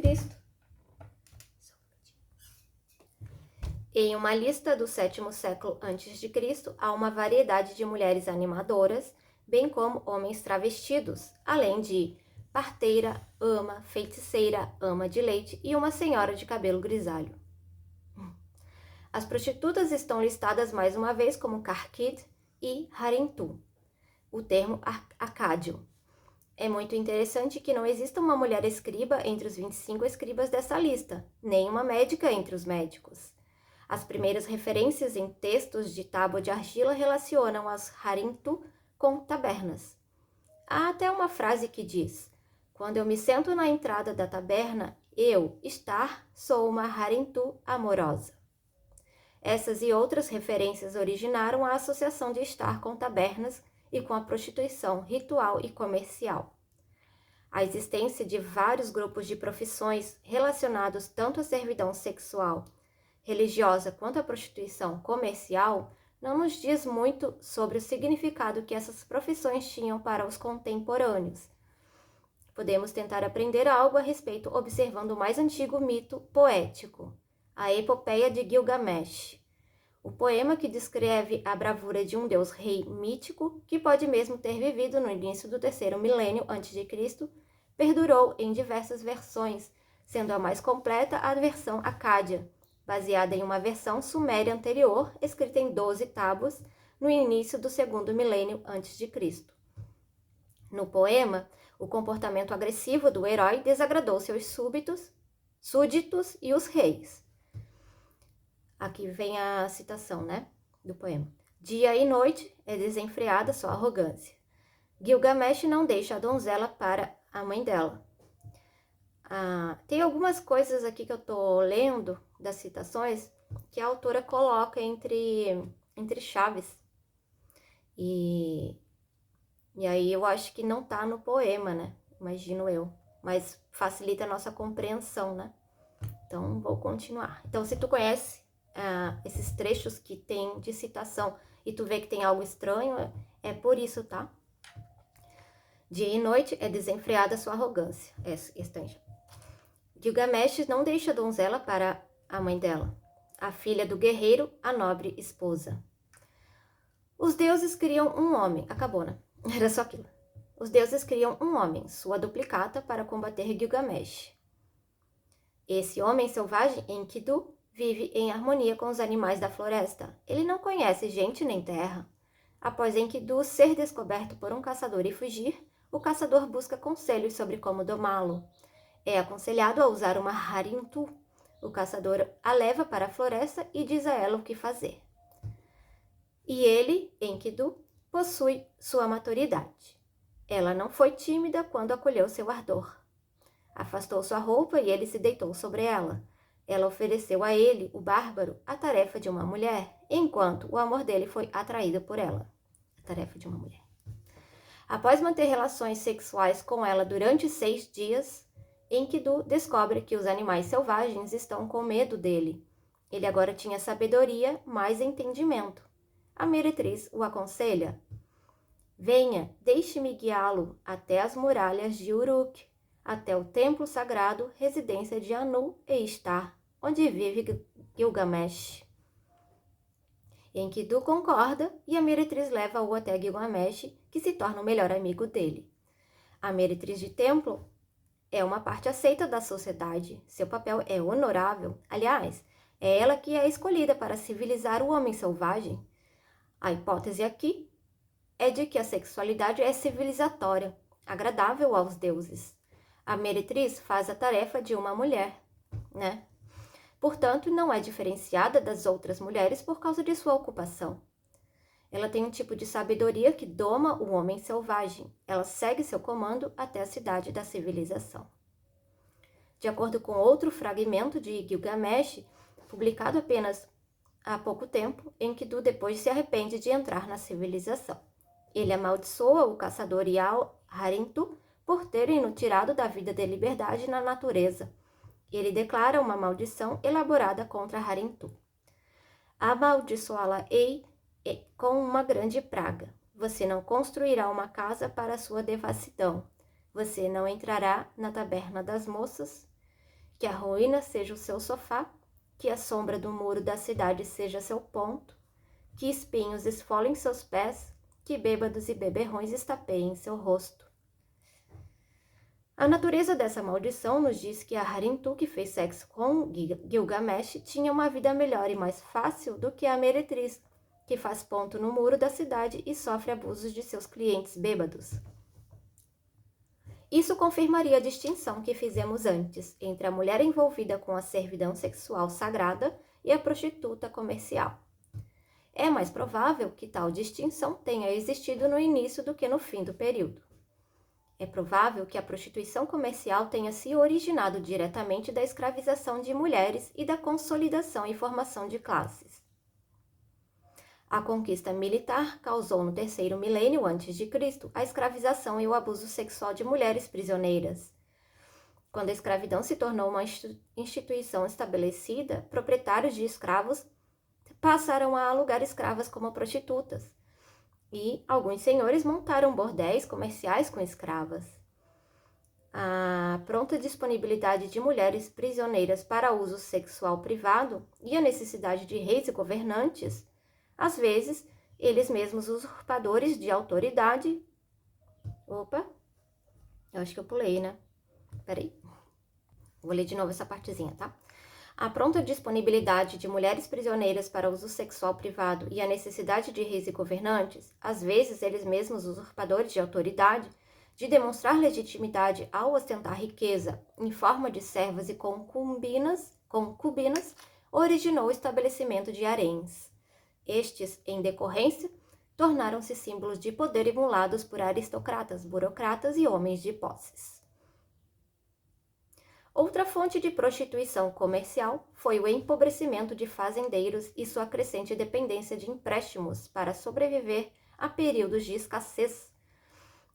há uma variedade de mulheres animadoras, bem como homens travestidos, além de parteira, ama, feiticeira, ama de leite e uma senhora de cabelo grisalho. As prostitutas estão listadas mais uma vez como Karkid e Harintu, o termo acádio. É muito interessante que não exista uma mulher escriba entre os 25 escribas dessa lista, nem uma médica entre os médicos. As primeiras referências em textos de tábua de argila relacionam as Harintu com tabernas. Há até uma frase que diz: "Quando eu me sento na entrada da taberna, eu, Ishtar, sou uma Harintu amorosa." Essas e outras referências originaram a associação de estar com tabernas e com a prostituição ritual e comercial. A existência de vários grupos de profissões relacionados tanto à servidão sexual, religiosa quanto à prostituição comercial não nos diz muito sobre o significado que essas profissões tinham para os contemporâneos. Podemos tentar aprender algo a respeito observando o mais antigo mito poético, a Epopeia de Gilgamesh, o poema que descreve a bravura de um deus rei mítico que pode mesmo ter vivido no início do terceiro milênio a.C., perdurou em diversas versões, sendo a mais completa a versão Acádia, baseada em uma versão suméria anterior, escrita em 12 tábuas, no início do segundo milênio a.C. No poema, o comportamento agressivo do herói desagradou seus súditos e os reis. Aqui vem a citação, do poema. Dia e noite é desenfreada sua arrogância. Gilgamesh não deixa a donzela para a mãe dela. Tem algumas coisas aqui que eu tô lendo das citações que a autora coloca entre chaves. E aí eu acho que não tá no poema, Imagino eu. Mas facilita a nossa compreensão, Então, vou continuar. Então, se tu conhece esses trechos que tem de citação e tu vê que tem algo estranho, é por isso, tá? Dia e noite é desenfreada sua arrogância. Gilgamesh não deixa a donzela para a mãe dela, a filha do guerreiro, a nobre esposa. Os deuses criam um homem. Acabou, Era só aquilo. Os deuses criam um homem, sua duplicata, para combater Gilgamesh. Esse homem selvagem, Enkidu, vive em harmonia com os animais da floresta. Ele não conhece gente nem terra. Após Enkidu ser descoberto por um caçador e fugir, o caçador busca conselhos sobre como domá-lo. É aconselhado a usar uma Harintu. O caçador a leva para a floresta e diz a ela o que fazer. E ele, Enkidu, possui sua maturidade. Ela não foi tímida quando acolheu seu ardor. Afastou sua roupa e ele se deitou sobre ela. Ela ofereceu a ele, o bárbaro, a tarefa de uma mulher, enquanto o amor dele foi atraído por ela. A tarefa de uma mulher. Após manter relações sexuais com ela durante 6 dias, Enkidu descobre que os animais selvagens estão com medo dele. Ele agora tinha sabedoria, mais entendimento. A meretriz o aconselha: venha, deixe-me guiá-lo até as muralhas de Uruk, até o templo sagrado, residência de Anu e Ishtar, onde vive Gilgamesh. Enkidu concorda e a meretriz leva-o até Gilgamesh, que se torna o melhor amigo dele. A meretriz de templo é uma parte aceita da sociedade. Seu papel é honorável. Aliás, é ela que é escolhida para civilizar o homem selvagem. A hipótese aqui é de que a sexualidade é civilizatória, agradável aos deuses. A meretriz faz a tarefa de uma mulher, Portanto, não é diferenciada das outras mulheres por causa de sua ocupação. Ela tem um tipo de sabedoria que doma o homem selvagem. Ela segue seu comando até a cidade da civilização. De acordo com outro fragmento de Gilgamesh, publicado apenas há pouco tempo, Enkidu depois se arrepende de entrar na civilização. Ele amaldiçoa o caçador e a Harintu por terem-no tirado da vida de liberdade na natureza. Ele declara uma maldição elaborada contra Harintu. Amaldiçoá-la-ei com uma grande praga. Você não construirá uma casa para sua devassidão. Você não entrará na taberna das moças. Que a ruína seja o seu sofá. Que a sombra do muro da cidade seja seu ponto. Que espinhos esfolem seus pés. Que bêbados e beberrões estapeiem seu rosto. A natureza dessa maldição nos diz que a Harintu, que fez sexo com Gilgamesh, tinha uma vida melhor e mais fácil do que a meretriz, que faz ponto no muro da cidade e sofre abusos de seus clientes bêbados. Isso confirmaria a distinção que fizemos antes entre a mulher envolvida com a servidão sexual sagrada e a prostituta comercial. É mais provável que tal distinção tenha existido no início do que no fim do período. É provável que a prostituição comercial tenha se originado diretamente da escravização de mulheres e da consolidação e formação de classes. A conquista militar causou no terceiro milênio a.C. a escravização e o abuso sexual de mulheres prisioneiras. Quando a escravidão se tornou uma instituição estabelecida, proprietários de escravos passaram a alugar escravas como prostitutas, e alguns senhores montaram bordéis comerciais com escravas. A pronta disponibilidade de mulheres prisioneiras para uso sexual privado e a necessidade de reis e governantes, às vezes, eles mesmos usurpadores de autoridade. Opa, eu acho que eu pulei, né? Peraí. Vou ler de novo essa partezinha, tá? A pronta disponibilidade de mulheres prisioneiras para uso sexual privado e a necessidade de reis e governantes, às vezes eles mesmos usurpadores de autoridade, de demonstrar legitimidade ao ostentar riqueza em forma de servas e concubinas, originou o estabelecimento de haréns. Estes, em decorrência, tornaram-se símbolos de poder emulados por aristocratas, burocratas e homens de posses. Outra fonte de prostituição comercial foi o empobrecimento de fazendeiros e sua crescente dependência de empréstimos para sobreviver a períodos de escassez,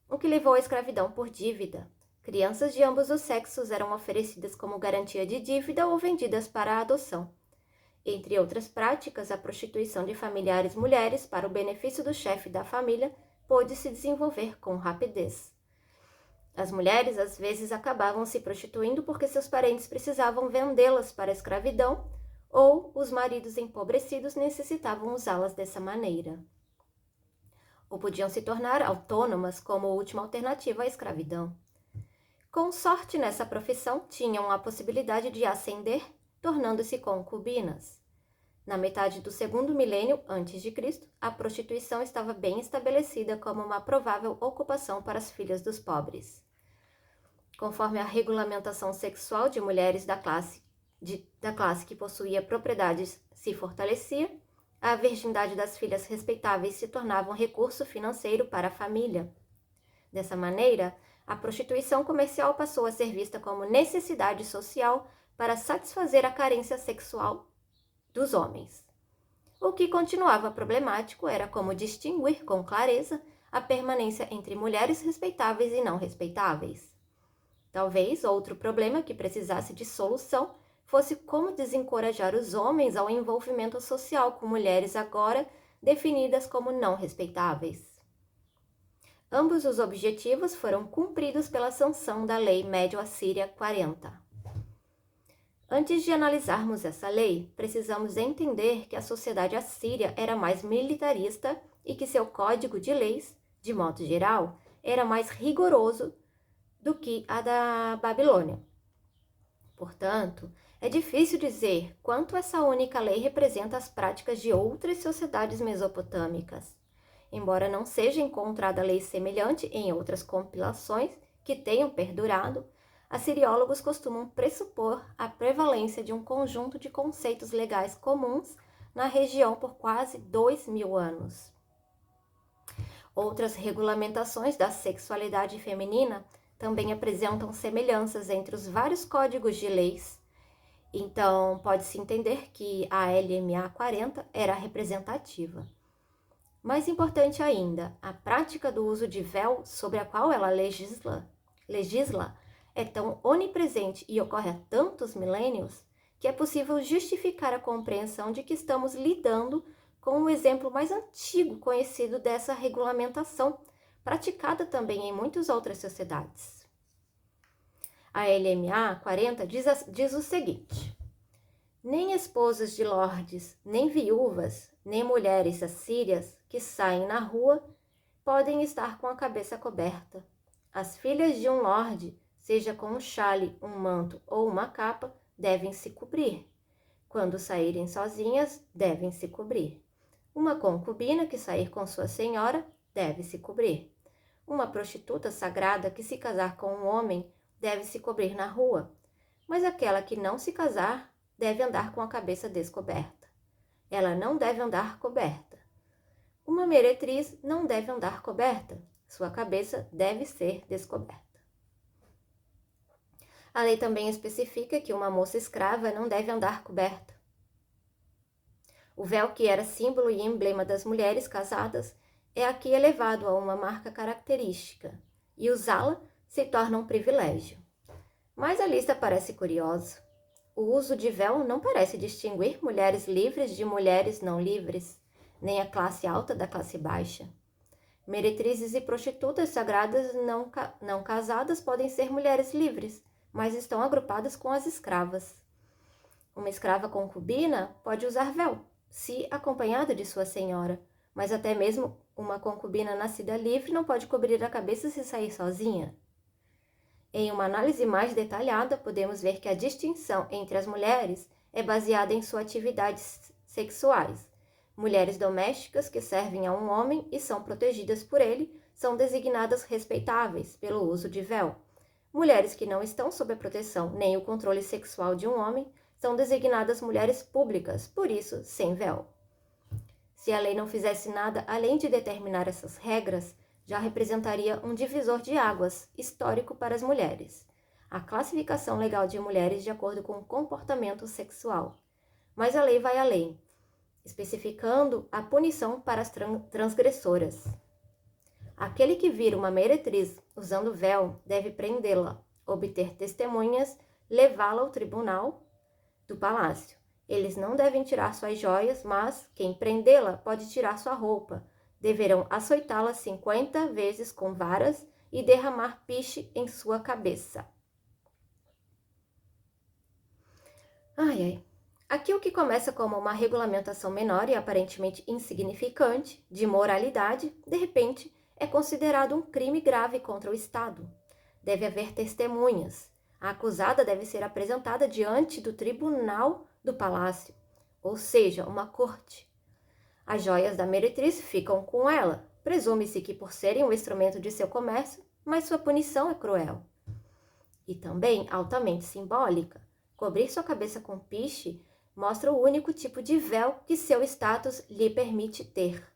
o que levou à escravidão por dívida. Crianças de ambos os sexos eram oferecidas como garantia de dívida ou vendidas para a adoção. Entre outras práticas, a prostituição de familiares mulheres para o benefício do chefe da família pôde se desenvolver com rapidez. As mulheres às vezes acabavam se prostituindo porque seus parentes precisavam vendê-las para a escravidão ou os maridos empobrecidos necessitavam usá-las dessa maneira. Ou podiam se tornar autônomas como última alternativa à escravidão. Com sorte nessa profissão, tinham a possibilidade de ascender, tornando-se concubinas. Na metade do segundo milênio a.C., a prostituição estava bem estabelecida como uma provável ocupação para as filhas dos pobres. Conforme a regulamentação sexual de mulheres da classe que possuía propriedades se fortalecia, a virgindade das filhas respeitáveis se tornava um recurso financeiro para a família. Dessa maneira, a prostituição comercial passou a ser vista como necessidade social para satisfazer a carência sexual dos homens. O que continuava problemático era como distinguir com clareza a permanência entre mulheres respeitáveis e não respeitáveis. Talvez outro problema que precisasse de solução fosse como desencorajar os homens ao envolvimento social com mulheres agora definidas como não respeitáveis. Ambos os objetivos foram cumpridos pela sanção da Lei Médio-Assíria 40. Antes de analisarmos essa lei, precisamos entender que a sociedade assíria era mais militarista e que seu código de leis, de modo geral, era mais rigoroso do que a da Babilônia. Portanto, é difícil dizer quanto essa única lei representa as práticas de outras sociedades mesopotâmicas. Embora não seja encontrada lei semelhante em outras compilações que tenham perdurado, assiriólogos costumam pressupor a prevalência de um conjunto de conceitos legais comuns na região por quase 2000 anos. Outras regulamentações da sexualidade feminina também apresentam semelhanças entre os vários códigos de leis. Então, pode-se entender que a LMA 40 era representativa. Mais importante ainda, a prática do uso de véu sobre a qual ela legisla é tão onipresente e ocorre há tantos milênios que é possível justificar a compreensão de que estamos lidando com o exemplo mais antigo conhecido dessa regulamentação, praticada também em muitas outras sociedades. A LMA 40 diz o seguinte: nem esposas de lordes, nem viúvas, nem mulheres assírias que saem na rua podem estar com a cabeça coberta. As filhas de um lorde, seja com um xale, um manto ou uma capa, devem se cobrir. Quando saírem sozinhas, devem se cobrir. Uma concubina que sair com sua senhora deve se cobrir. Uma prostituta sagrada que se casar com um homem deve se cobrir na rua, mas aquela que não se casar deve andar com a cabeça descoberta. Ela não deve andar coberta. Uma meretriz não deve andar coberta, sua cabeça deve ser descoberta. A lei também especifica que uma moça escrava não deve andar coberta. O véu, que era símbolo e emblema das mulheres casadas, é aqui elevado a uma marca característica, e usá-la se torna um privilégio. Mas a lista parece curiosa. O uso de véu não parece distinguir mulheres livres de mulheres não livres, nem a classe alta da classe baixa. Meretrizes e prostitutas sagradas não casadas podem ser mulheres livres, mas estão agrupadas com as escravas. Uma escrava concubina pode usar véu, se acompanhada de sua senhora, mas até mesmo uma concubina nascida livre não pode cobrir a cabeça se sair sozinha. Em uma análise mais detalhada, podemos ver que a distinção entre as mulheres é baseada em suas atividades sexuais. Mulheres domésticas que servem a um homem e são protegidas por ele são designadas respeitáveis pelo uso de véu. Mulheres que não estão sob a proteção nem o controle sexual de um homem são designadas mulheres públicas, por isso, sem véu. Se a lei não fizesse nada além de determinar essas regras, já representaria um divisor de águas histórico para as mulheres, a classificação legal de mulheres de acordo com o comportamento sexual. Mas a lei vai além, especificando a punição para as transgressoras. Aquele que vir uma meretriz usando véu deve prendê-la, obter testemunhas, levá-la ao tribunal do palácio. Eles não devem tirar suas joias, mas quem prendê-la pode tirar sua roupa. Deverão açoitá-la 50 vezes com varas e derramar piche em sua cabeça. Aqui o que começa como uma regulamentação menor e aparentemente insignificante de moralidade, de repente, é considerado um crime grave contra o Estado. Deve haver testemunhas. A acusada deve ser apresentada diante do tribunal do palácio, ou seja, uma corte. As joias da meretriz ficam com ela. Presume-se que por serem um instrumento de seu comércio, mas sua punição é cruel. E também altamente simbólica. Cobrir sua cabeça com piche mostra o único tipo de véu que seu status lhe permite ter.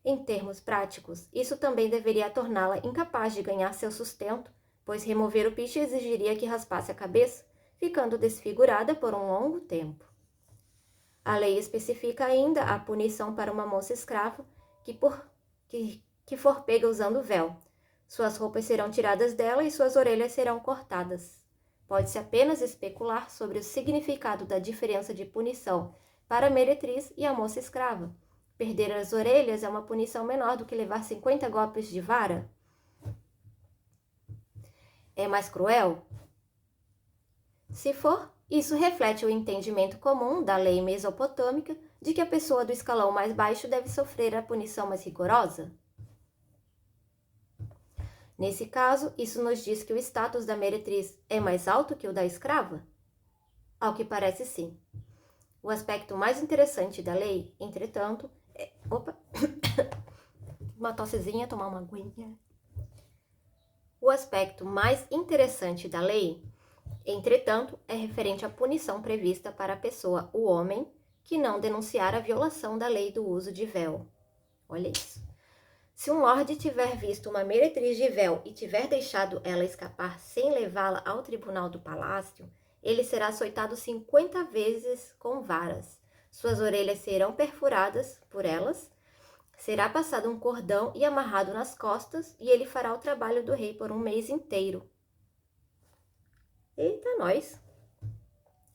Em termos práticos, isso também deveria torná-la incapaz de ganhar seu sustento, pois remover o piche exigiria que raspasse a cabeça, ficando desfigurada por um longo tempo. A lei especifica ainda a punição para uma moça escrava que for pega usando véu. Suas roupas serão tiradas dela e suas orelhas serão cortadas. Pode-se apenas especular sobre o significado da diferença de punição para a meretriz e a moça escrava. Perder as orelhas é uma punição menor do que levar 50 golpes de vara? É mais cruel? Se for, isso reflete o entendimento comum da lei mesopotâmica de que a pessoa do escalão mais baixo deve sofrer a punição mais rigorosa. Nesse caso, isso nos diz que o status da meretriz é mais alto que o da escrava? Ao que parece, sim. O aspecto mais interessante da lei, entretanto, é... uma tossezinha, tomar uma aguinha. O aspecto mais interessante da lei, entretanto, é referente à punição prevista para a pessoa, o homem, que não denunciar a violação da lei do uso de véu. Olha isso. Se um lorde tiver visto uma meretriz de véu e tiver deixado ela escapar sem levá-la ao tribunal do palácio, ele será açoitado 50 vezes com varas. Suas orelhas serão perfuradas por elas, será passado um cordão e amarrado nas costas, e ele fará o trabalho do rei por um mês inteiro. Eita, nós!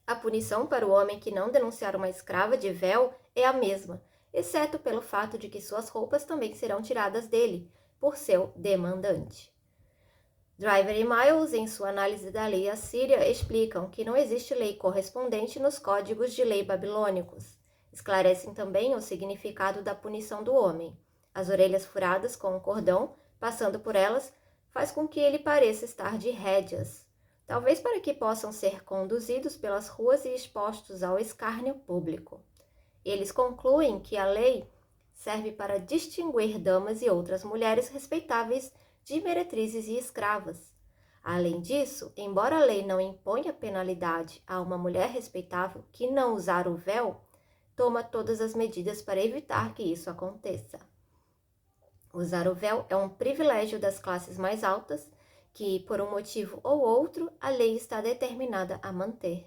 A punição para o homem que não denunciar uma escrava de véu é a mesma, exceto pelo fato de que suas roupas também serão tiradas dele, por seu demandante. Driver e Miles, em sua análise da lei assíria, explicam que não existe lei correspondente nos códigos de lei babilônicos. Esclarecem também o significado da punição do homem. As orelhas furadas com um cordão, passando por elas, faz com que ele pareça estar de rédeas, talvez para que possam ser conduzidos pelas ruas e expostos ao escárnio público. Eles concluem que a lei serve para distinguir damas e outras mulheres respeitáveis de meretrizes e escravas. Além disso, embora a lei não imponha penalidade a uma mulher respeitável que não usar o véu, toma todas as medidas para evitar que isso aconteça. Usar o véu é um privilégio das classes mais altas que, por um motivo ou outro, a lei está determinada a manter.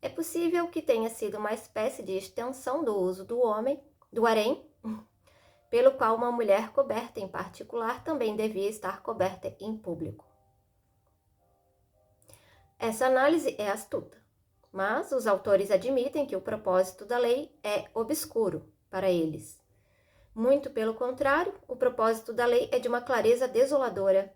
É possível que tenha sido uma espécie de extensão do uso do harém, pelo qual uma mulher coberta em particular também devia estar coberta em público. Essa análise é astuta, mas os autores admitem que o propósito da lei é obscuro para eles. Muito pelo contrário, o propósito da lei é de uma clareza desoladora.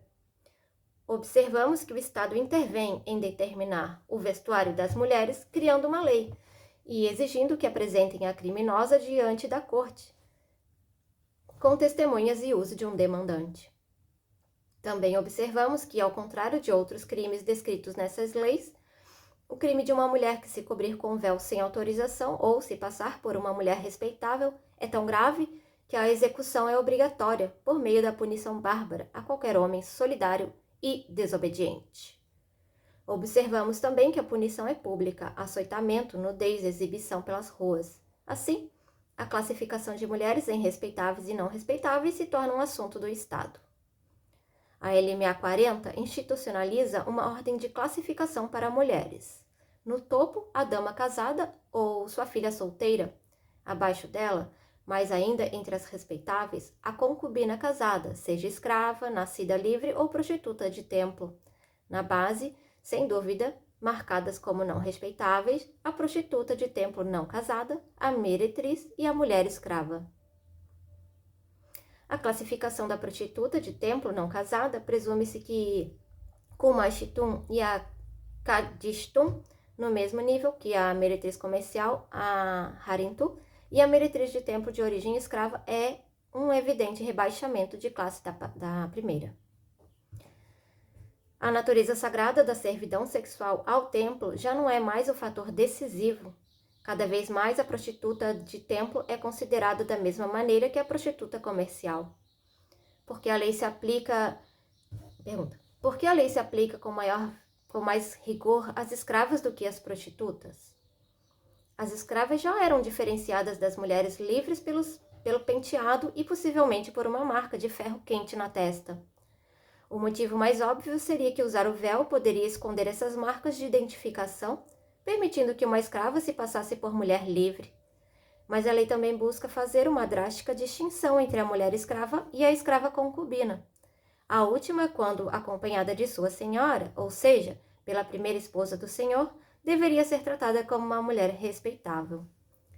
Observamos que o Estado intervém em determinar o vestuário das mulheres, criando uma lei e exigindo que apresentem a criminosa diante da corte, com testemunhas e uso de um demandante. Também observamos que, ao contrário de outros crimes descritos nessas leis, o crime de uma mulher que se cobrir com véu sem autorização ou se passar por uma mulher respeitável é tão grave que a execução é obrigatória por meio da punição bárbara a qualquer homem solidário e desobediente. Observamos também que a punição é pública, açoitamento, nudez, exibição pelas ruas. Assim, a classificação de mulheres em respeitáveis e não respeitáveis se torna um assunto do Estado. A LMA 40 institucionaliza uma ordem de classificação para mulheres. No topo, a dama casada ou sua filha solteira. Abaixo dela, mais ainda entre as respeitáveis, a concubina casada, seja escrava, nascida livre ou prostituta de templo. Na base, sem dúvida, marcadas como não respeitáveis, a prostituta de templo não casada, a meretriz e a mulher escrava. A classificação da prostituta de templo não casada presume-se que Kumashitun e a Kadishtun, no mesmo nível que a meretriz comercial, a Harintu, e a meretriz de templo de origem escrava é um evidente rebaixamento de classe da primeira. A natureza sagrada da servidão sexual ao templo já não é mais o fator decisivo. Cada vez mais a prostituta de templo é considerada da mesma maneira que a prostituta comercial. Porque a lei se aplica... Por que a lei se aplica com mais rigor às escravas do que às prostitutas? As escravas já eram diferenciadas das mulheres livres pelo penteado e possivelmente por uma marca de ferro quente na testa. O motivo mais óbvio seria que usar o véu poderia esconder essas marcas de identificação, permitindo que uma escrava se passasse por mulher livre. Mas a lei também busca fazer uma drástica distinção entre a mulher escrava e a escrava concubina. A última, quando acompanhada de sua senhora, ou seja, pela primeira esposa do senhor, deveria ser tratada como uma mulher respeitável.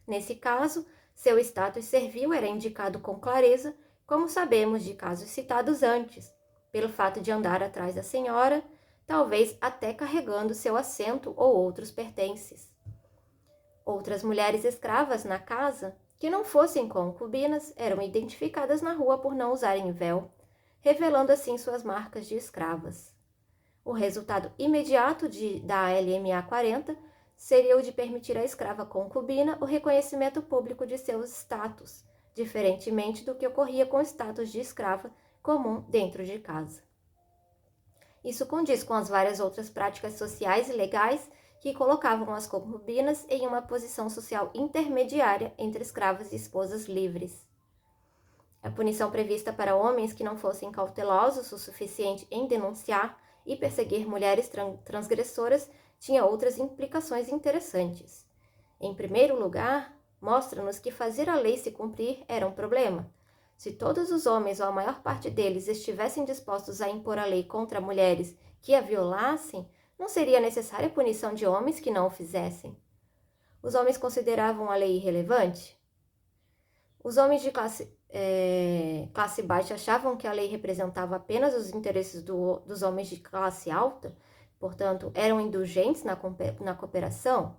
Nesse caso, seu status servil era indicado com clareza, como sabemos de casos citados antes, pelo fato de andar atrás da senhora, talvez até carregando seu assento ou outros pertences. Outras mulheres escravas na casa, que não fossem concubinas, eram identificadas na rua por não usarem véu, revelando assim suas marcas de escravas. O resultado imediato da LMA 40 seria o de permitir à escrava concubina o reconhecimento público de seus status, diferentemente do que ocorria com o status de escrava comum dentro de casa. Isso condiz com as várias outras práticas sociais e legais que colocavam as concubinas em uma posição social intermediária entre escravas e esposas livres. A punição prevista para homens que não fossem cautelosos o suficiente em denunciar e perseguir mulheres transgressoras tinha outras implicações interessantes. Em primeiro lugar, mostra-nos que fazer a lei se cumprir era um problema. Se todos os homens, ou a maior parte deles, estivessem dispostos a impor a lei contra mulheres que a violassem, não seria necessária a punição de homens que não o fizessem. Os homens consideravam a lei irrelevante? Os homens de classe baixa achavam que a lei representava apenas os interesses dos homens de classe alta, portanto, eram indulgentes na cooperação?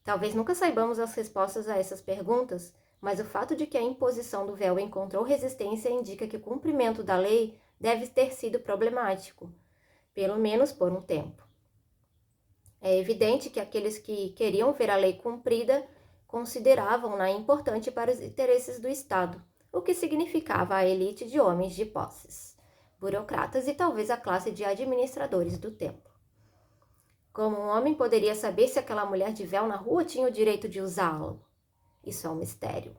Talvez nunca saibamos as respostas a essas perguntas, mas o fato de que a imposição do véu encontrou resistência indica que o cumprimento da lei deve ter sido problemático, pelo menos por um tempo. É evidente que aqueles que queriam ver a lei cumprida consideravam-na importante para os interesses do Estado, o que significava a elite de homens de posses, burocratas e talvez a classe de administradores do templo. Como um homem poderia saber se aquela mulher de véu na rua tinha o direito de usá-lo? Isso é um mistério.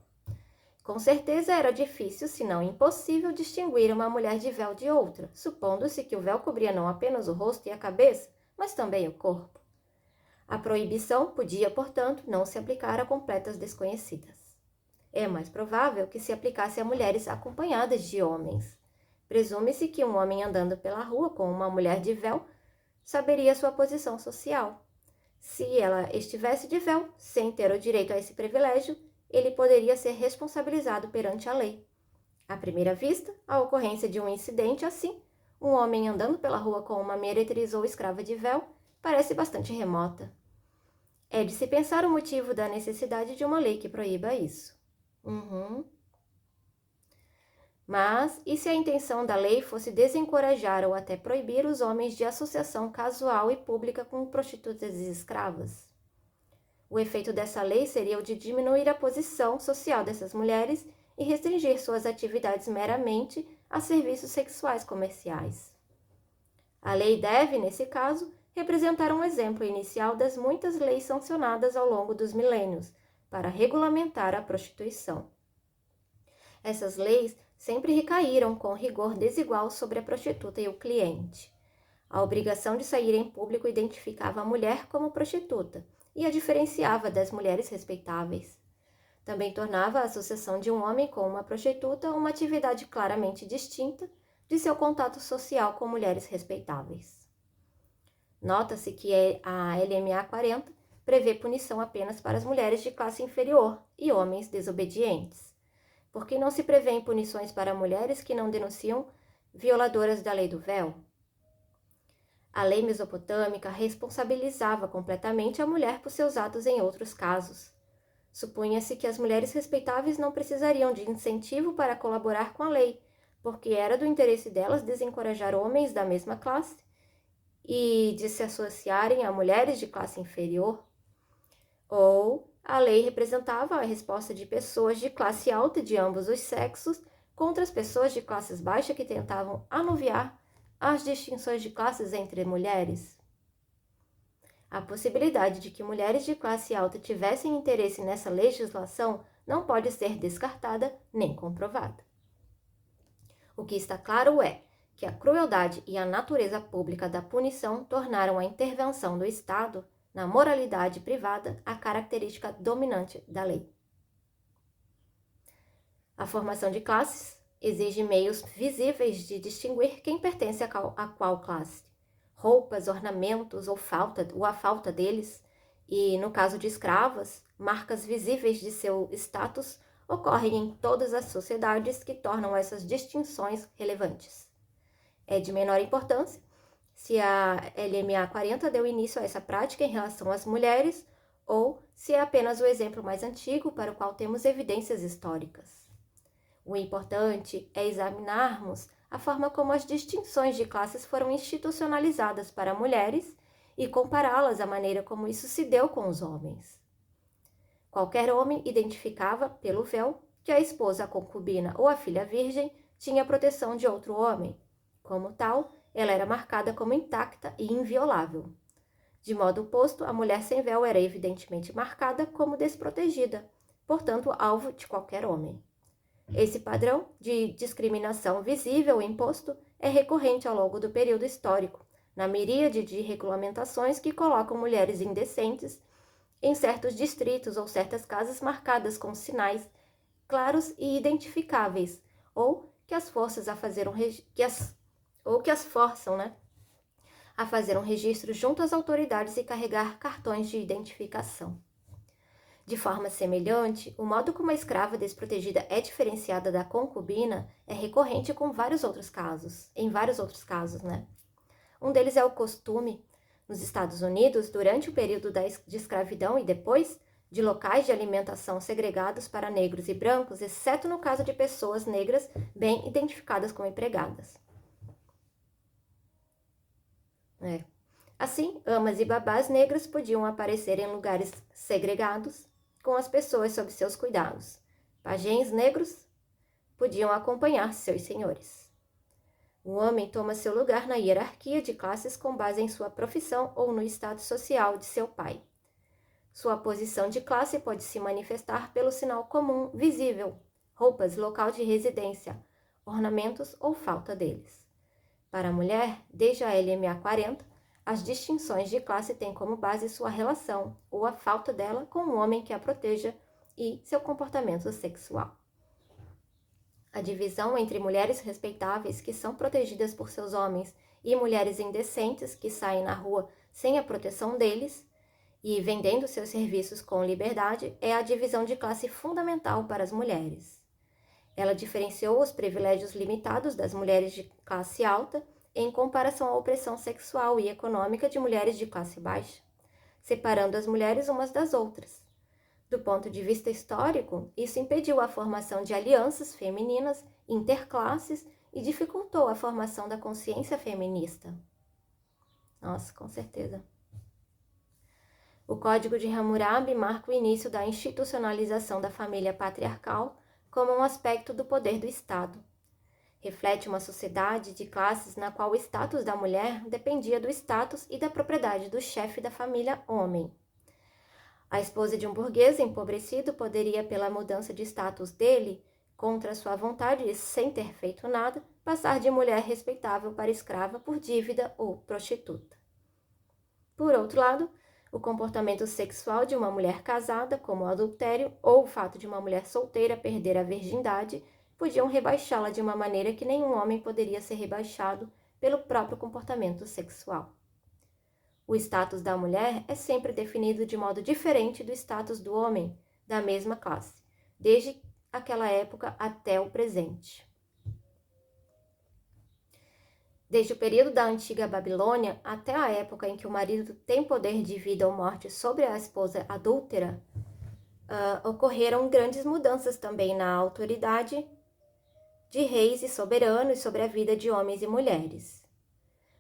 Com certeza era difícil, se não impossível, distinguir uma mulher de véu de outra, supondo-se que o véu cobria não apenas o rosto e a cabeça, mas também o corpo. A proibição podia, portanto, não se aplicar a completas desconhecidas. É mais provável que se aplicasse a mulheres acompanhadas de homens. Presume-se que um homem andando pela rua com uma mulher de véu saberia sua posição social. Se ela estivesse de véu, sem ter o direito a esse privilégio, ele poderia ser responsabilizado perante a lei. À primeira vista, a ocorrência de um incidente assim, um homem andando pela rua com uma meretriz ou escrava de véu, parece bastante remota. É de se pensar o motivo da necessidade de uma lei que proíba isso. Mas, e se a intenção da lei fosse desencorajar ou até proibir os homens de associação casual e pública com prostitutas e escravas? O efeito dessa lei seria o de diminuir a posição social dessas mulheres e restringir suas atividades meramente a serviços sexuais comerciais. A lei deve, nesse caso, representar um exemplo inicial das muitas leis sancionadas ao longo dos milênios para regulamentar a prostituição. Essas leis sempre recaíram com rigor desigual sobre a prostituta e o cliente. A obrigação de sair em público identificava a mulher como prostituta e a diferenciava das mulheres respeitáveis. Também tornava a associação de um homem com uma prostituta uma atividade claramente distinta de seu contato social com mulheres respeitáveis. Nota-se que a LMA 40 prevê punição apenas para as mulheres de classe inferior e homens desobedientes. Por que não se prevêem punições para mulheres que não denunciam violadoras da lei do véu? A lei mesopotâmica responsabilizava completamente a mulher por seus atos em outros casos. Supunha-se que as mulheres respeitáveis não precisariam de incentivo para colaborar com a lei, porque era do interesse delas desencorajar homens da mesma classe e de se associarem a mulheres de classe inferior. Ou a lei representava a resposta de pessoas de classe alta de ambos os sexos contra as pessoas de classes baixas que tentavam anuviar as distinções de classes entre mulheres. A possibilidade de que mulheres de classe alta tivessem interesse nessa legislação não pode ser descartada nem comprovada. O que está claro é que a crueldade e a natureza pública da punição tornaram a intervenção do Estado na moralidade privada a característica dominante da lei. A formação de classes exige meios visíveis de distinguir quem pertence a qual classe. Roupas, ornamentos ou a falta deles, e, no caso de escravas, marcas visíveis de seu status ocorrem em todas as sociedades que tornam essas distinções relevantes. É de menor importância se a LMA 40 deu início a essa prática em relação às mulheres ou se é apenas o exemplo mais antigo para o qual temos evidências históricas. O importante é examinarmos a forma como as distinções de classes foram institucionalizadas para mulheres e compará-las à maneira como isso se deu com os homens. Qualquer homem identificava, pelo véu, que a esposa, a concubina ou a filha virgem tinha proteção de outro homem. Como tal, ela era marcada como intacta e inviolável. De modo oposto, a mulher sem véu era evidentemente marcada como desprotegida, portanto, alvo de qualquer homem. Esse padrão de discriminação visível imposto é recorrente ao longo do período histórico, na miríade de regulamentações que colocam mulheres indecentes em certos distritos ou certas casas marcadas com sinais claros e identificáveis, ou que as forçam a fazer um registro junto às autoridades e carregar cartões de identificação. De forma semelhante, o modo como a escrava desprotegida é diferenciada da concubina é recorrente em vários outros casos. Um deles é o costume, nos Estados Unidos, durante o período de escravidão e depois, de locais de alimentação segregados para negros e brancos, exceto no caso de pessoas negras bem identificadas como empregadas. Assim, amas e babás negras podiam aparecer em lugares segregados com as pessoas sob seus cuidados. Pajens negros podiam acompanhar seus senhores. O homem toma seu lugar na hierarquia de classes com base em sua profissão ou no estado social de seu pai. Sua posição de classe pode se manifestar pelo sinal comum visível, roupas, local de residência, ornamentos ou falta deles. Para a mulher, desde a LMA 40, as distinções de classe têm como base sua relação, ou a falta dela, com um homem que a proteja e seu comportamento sexual. A divisão entre mulheres respeitáveis que são protegidas por seus homens e mulheres indecentes que saem na rua sem a proteção deles e vendendo seus serviços com liberdade é a divisão de classe fundamental para as mulheres. Ela diferenciou os privilégios limitados das mulheres de classe alta em comparação à opressão sexual e econômica de mulheres de classe baixa, separando as mulheres umas das outras. Do ponto de vista histórico, isso impediu a formação de alianças femininas interclasses e dificultou a formação da consciência feminista. Nossa, com certeza. O Código de Hammurabi marca o início da institucionalização da família patriarcal como um aspecto do poder do Estado. Reflete uma sociedade de classes na qual o status da mulher dependia do status e da propriedade do chefe da família homem. A esposa de um burguês empobrecido poderia, pela mudança de status dele, contra sua vontade e sem ter feito nada, passar de mulher respeitável para escrava por dívida ou prostituta. Por outro lado, o comportamento sexual de uma mulher casada, como o adultério, ou o fato de uma mulher solteira perder a virgindade, podiam rebaixá-la de uma maneira que nenhum homem poderia ser rebaixado pelo próprio comportamento sexual. O status da mulher é sempre definido de modo diferente do status do homem da mesma classe, desde aquela época até o presente. Desde o período da antiga Babilônia até a época em que o marido tem poder de vida ou morte sobre a esposa adúltera, ocorreram grandes mudanças também na autoridade de reis e soberanos sobre a vida de homens e mulheres.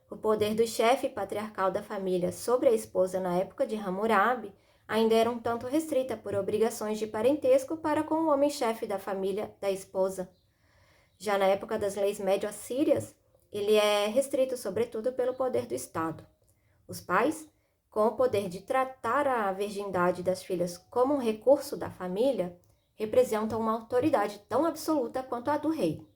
O poder do chefe patriarcal da família sobre a esposa na época de Hammurabi ainda era um tanto restrita por obrigações de parentesco para com o homem-chefe da família da esposa. Já na época das leis médio-assírias, ele é restrito sobretudo pelo poder do Estado. Os pais, com o poder de tratar a virgindade das filhas como um recurso da família, representam uma autoridade tão absoluta quanto a do rei.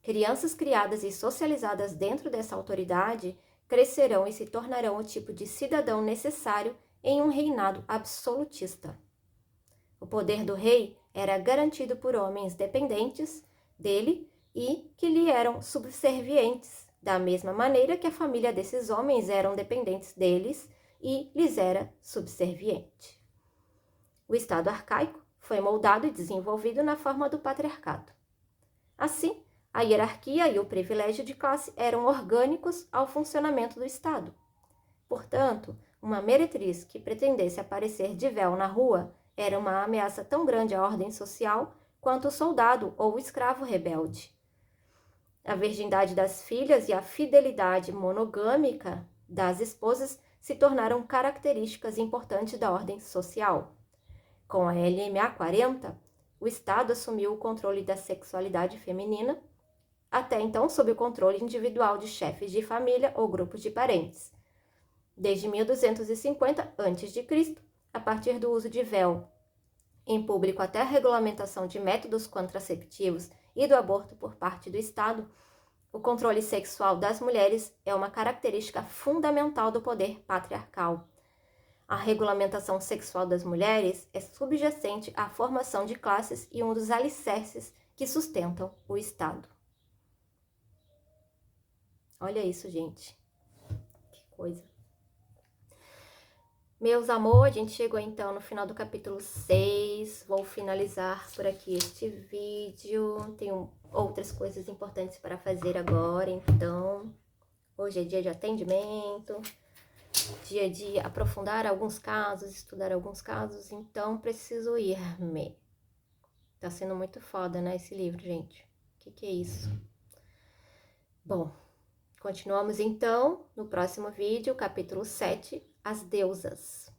Crianças criadas e socializadas dentro dessa autoridade crescerão e se tornarão o tipo de cidadão necessário em um reinado absolutista. O poder do rei era garantido por homens dependentes dele e que lhe eram subservientes, da mesma maneira que a família desses homens eram dependentes deles e lhes era subserviente. O Estado arcaico foi moldado e desenvolvido na forma do patriarcado. Assim, a hierarquia e o privilégio de classe eram orgânicos ao funcionamento do Estado. Portanto, uma meretriz que pretendesse aparecer de véu na rua era uma ameaça tão grande à ordem social quanto o soldado ou o escravo rebelde. A virgindade das filhas e a fidelidade monogâmica das esposas se tornaram características importantes da ordem social. Com a LMA 40, o Estado assumiu o controle da sexualidade feminina, até então sob o controle individual de chefes de família ou grupos de parentes. Desde 1250 a.C., a partir do uso de véu em público até a regulamentação de métodos contraceptivos e do aborto por parte do Estado, o controle sexual das mulheres é uma característica fundamental do poder patriarcal. A regulamentação sexual das mulheres é subjacente à formação de classes e um dos alicerces que sustentam o Estado. Olha isso, gente. Que coisa. Meus amores, a gente chegou então no final do capítulo 6. Vou finalizar por aqui este vídeo. Tenho outras coisas importantes para fazer agora, então. Hoje é dia de atendimento, dia de aprofundar alguns casos, estudar alguns casos, então preciso ir-me. Tá sendo muito foda, né, esse livro, gente? Que é isso? Bom, continuamos então no próximo vídeo, capítulo 7. As deusas.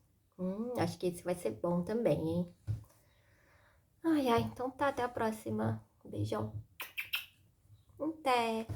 Acho que esse vai ser bom também, hein? Ai, então tá, até a próxima. Beijão. Até!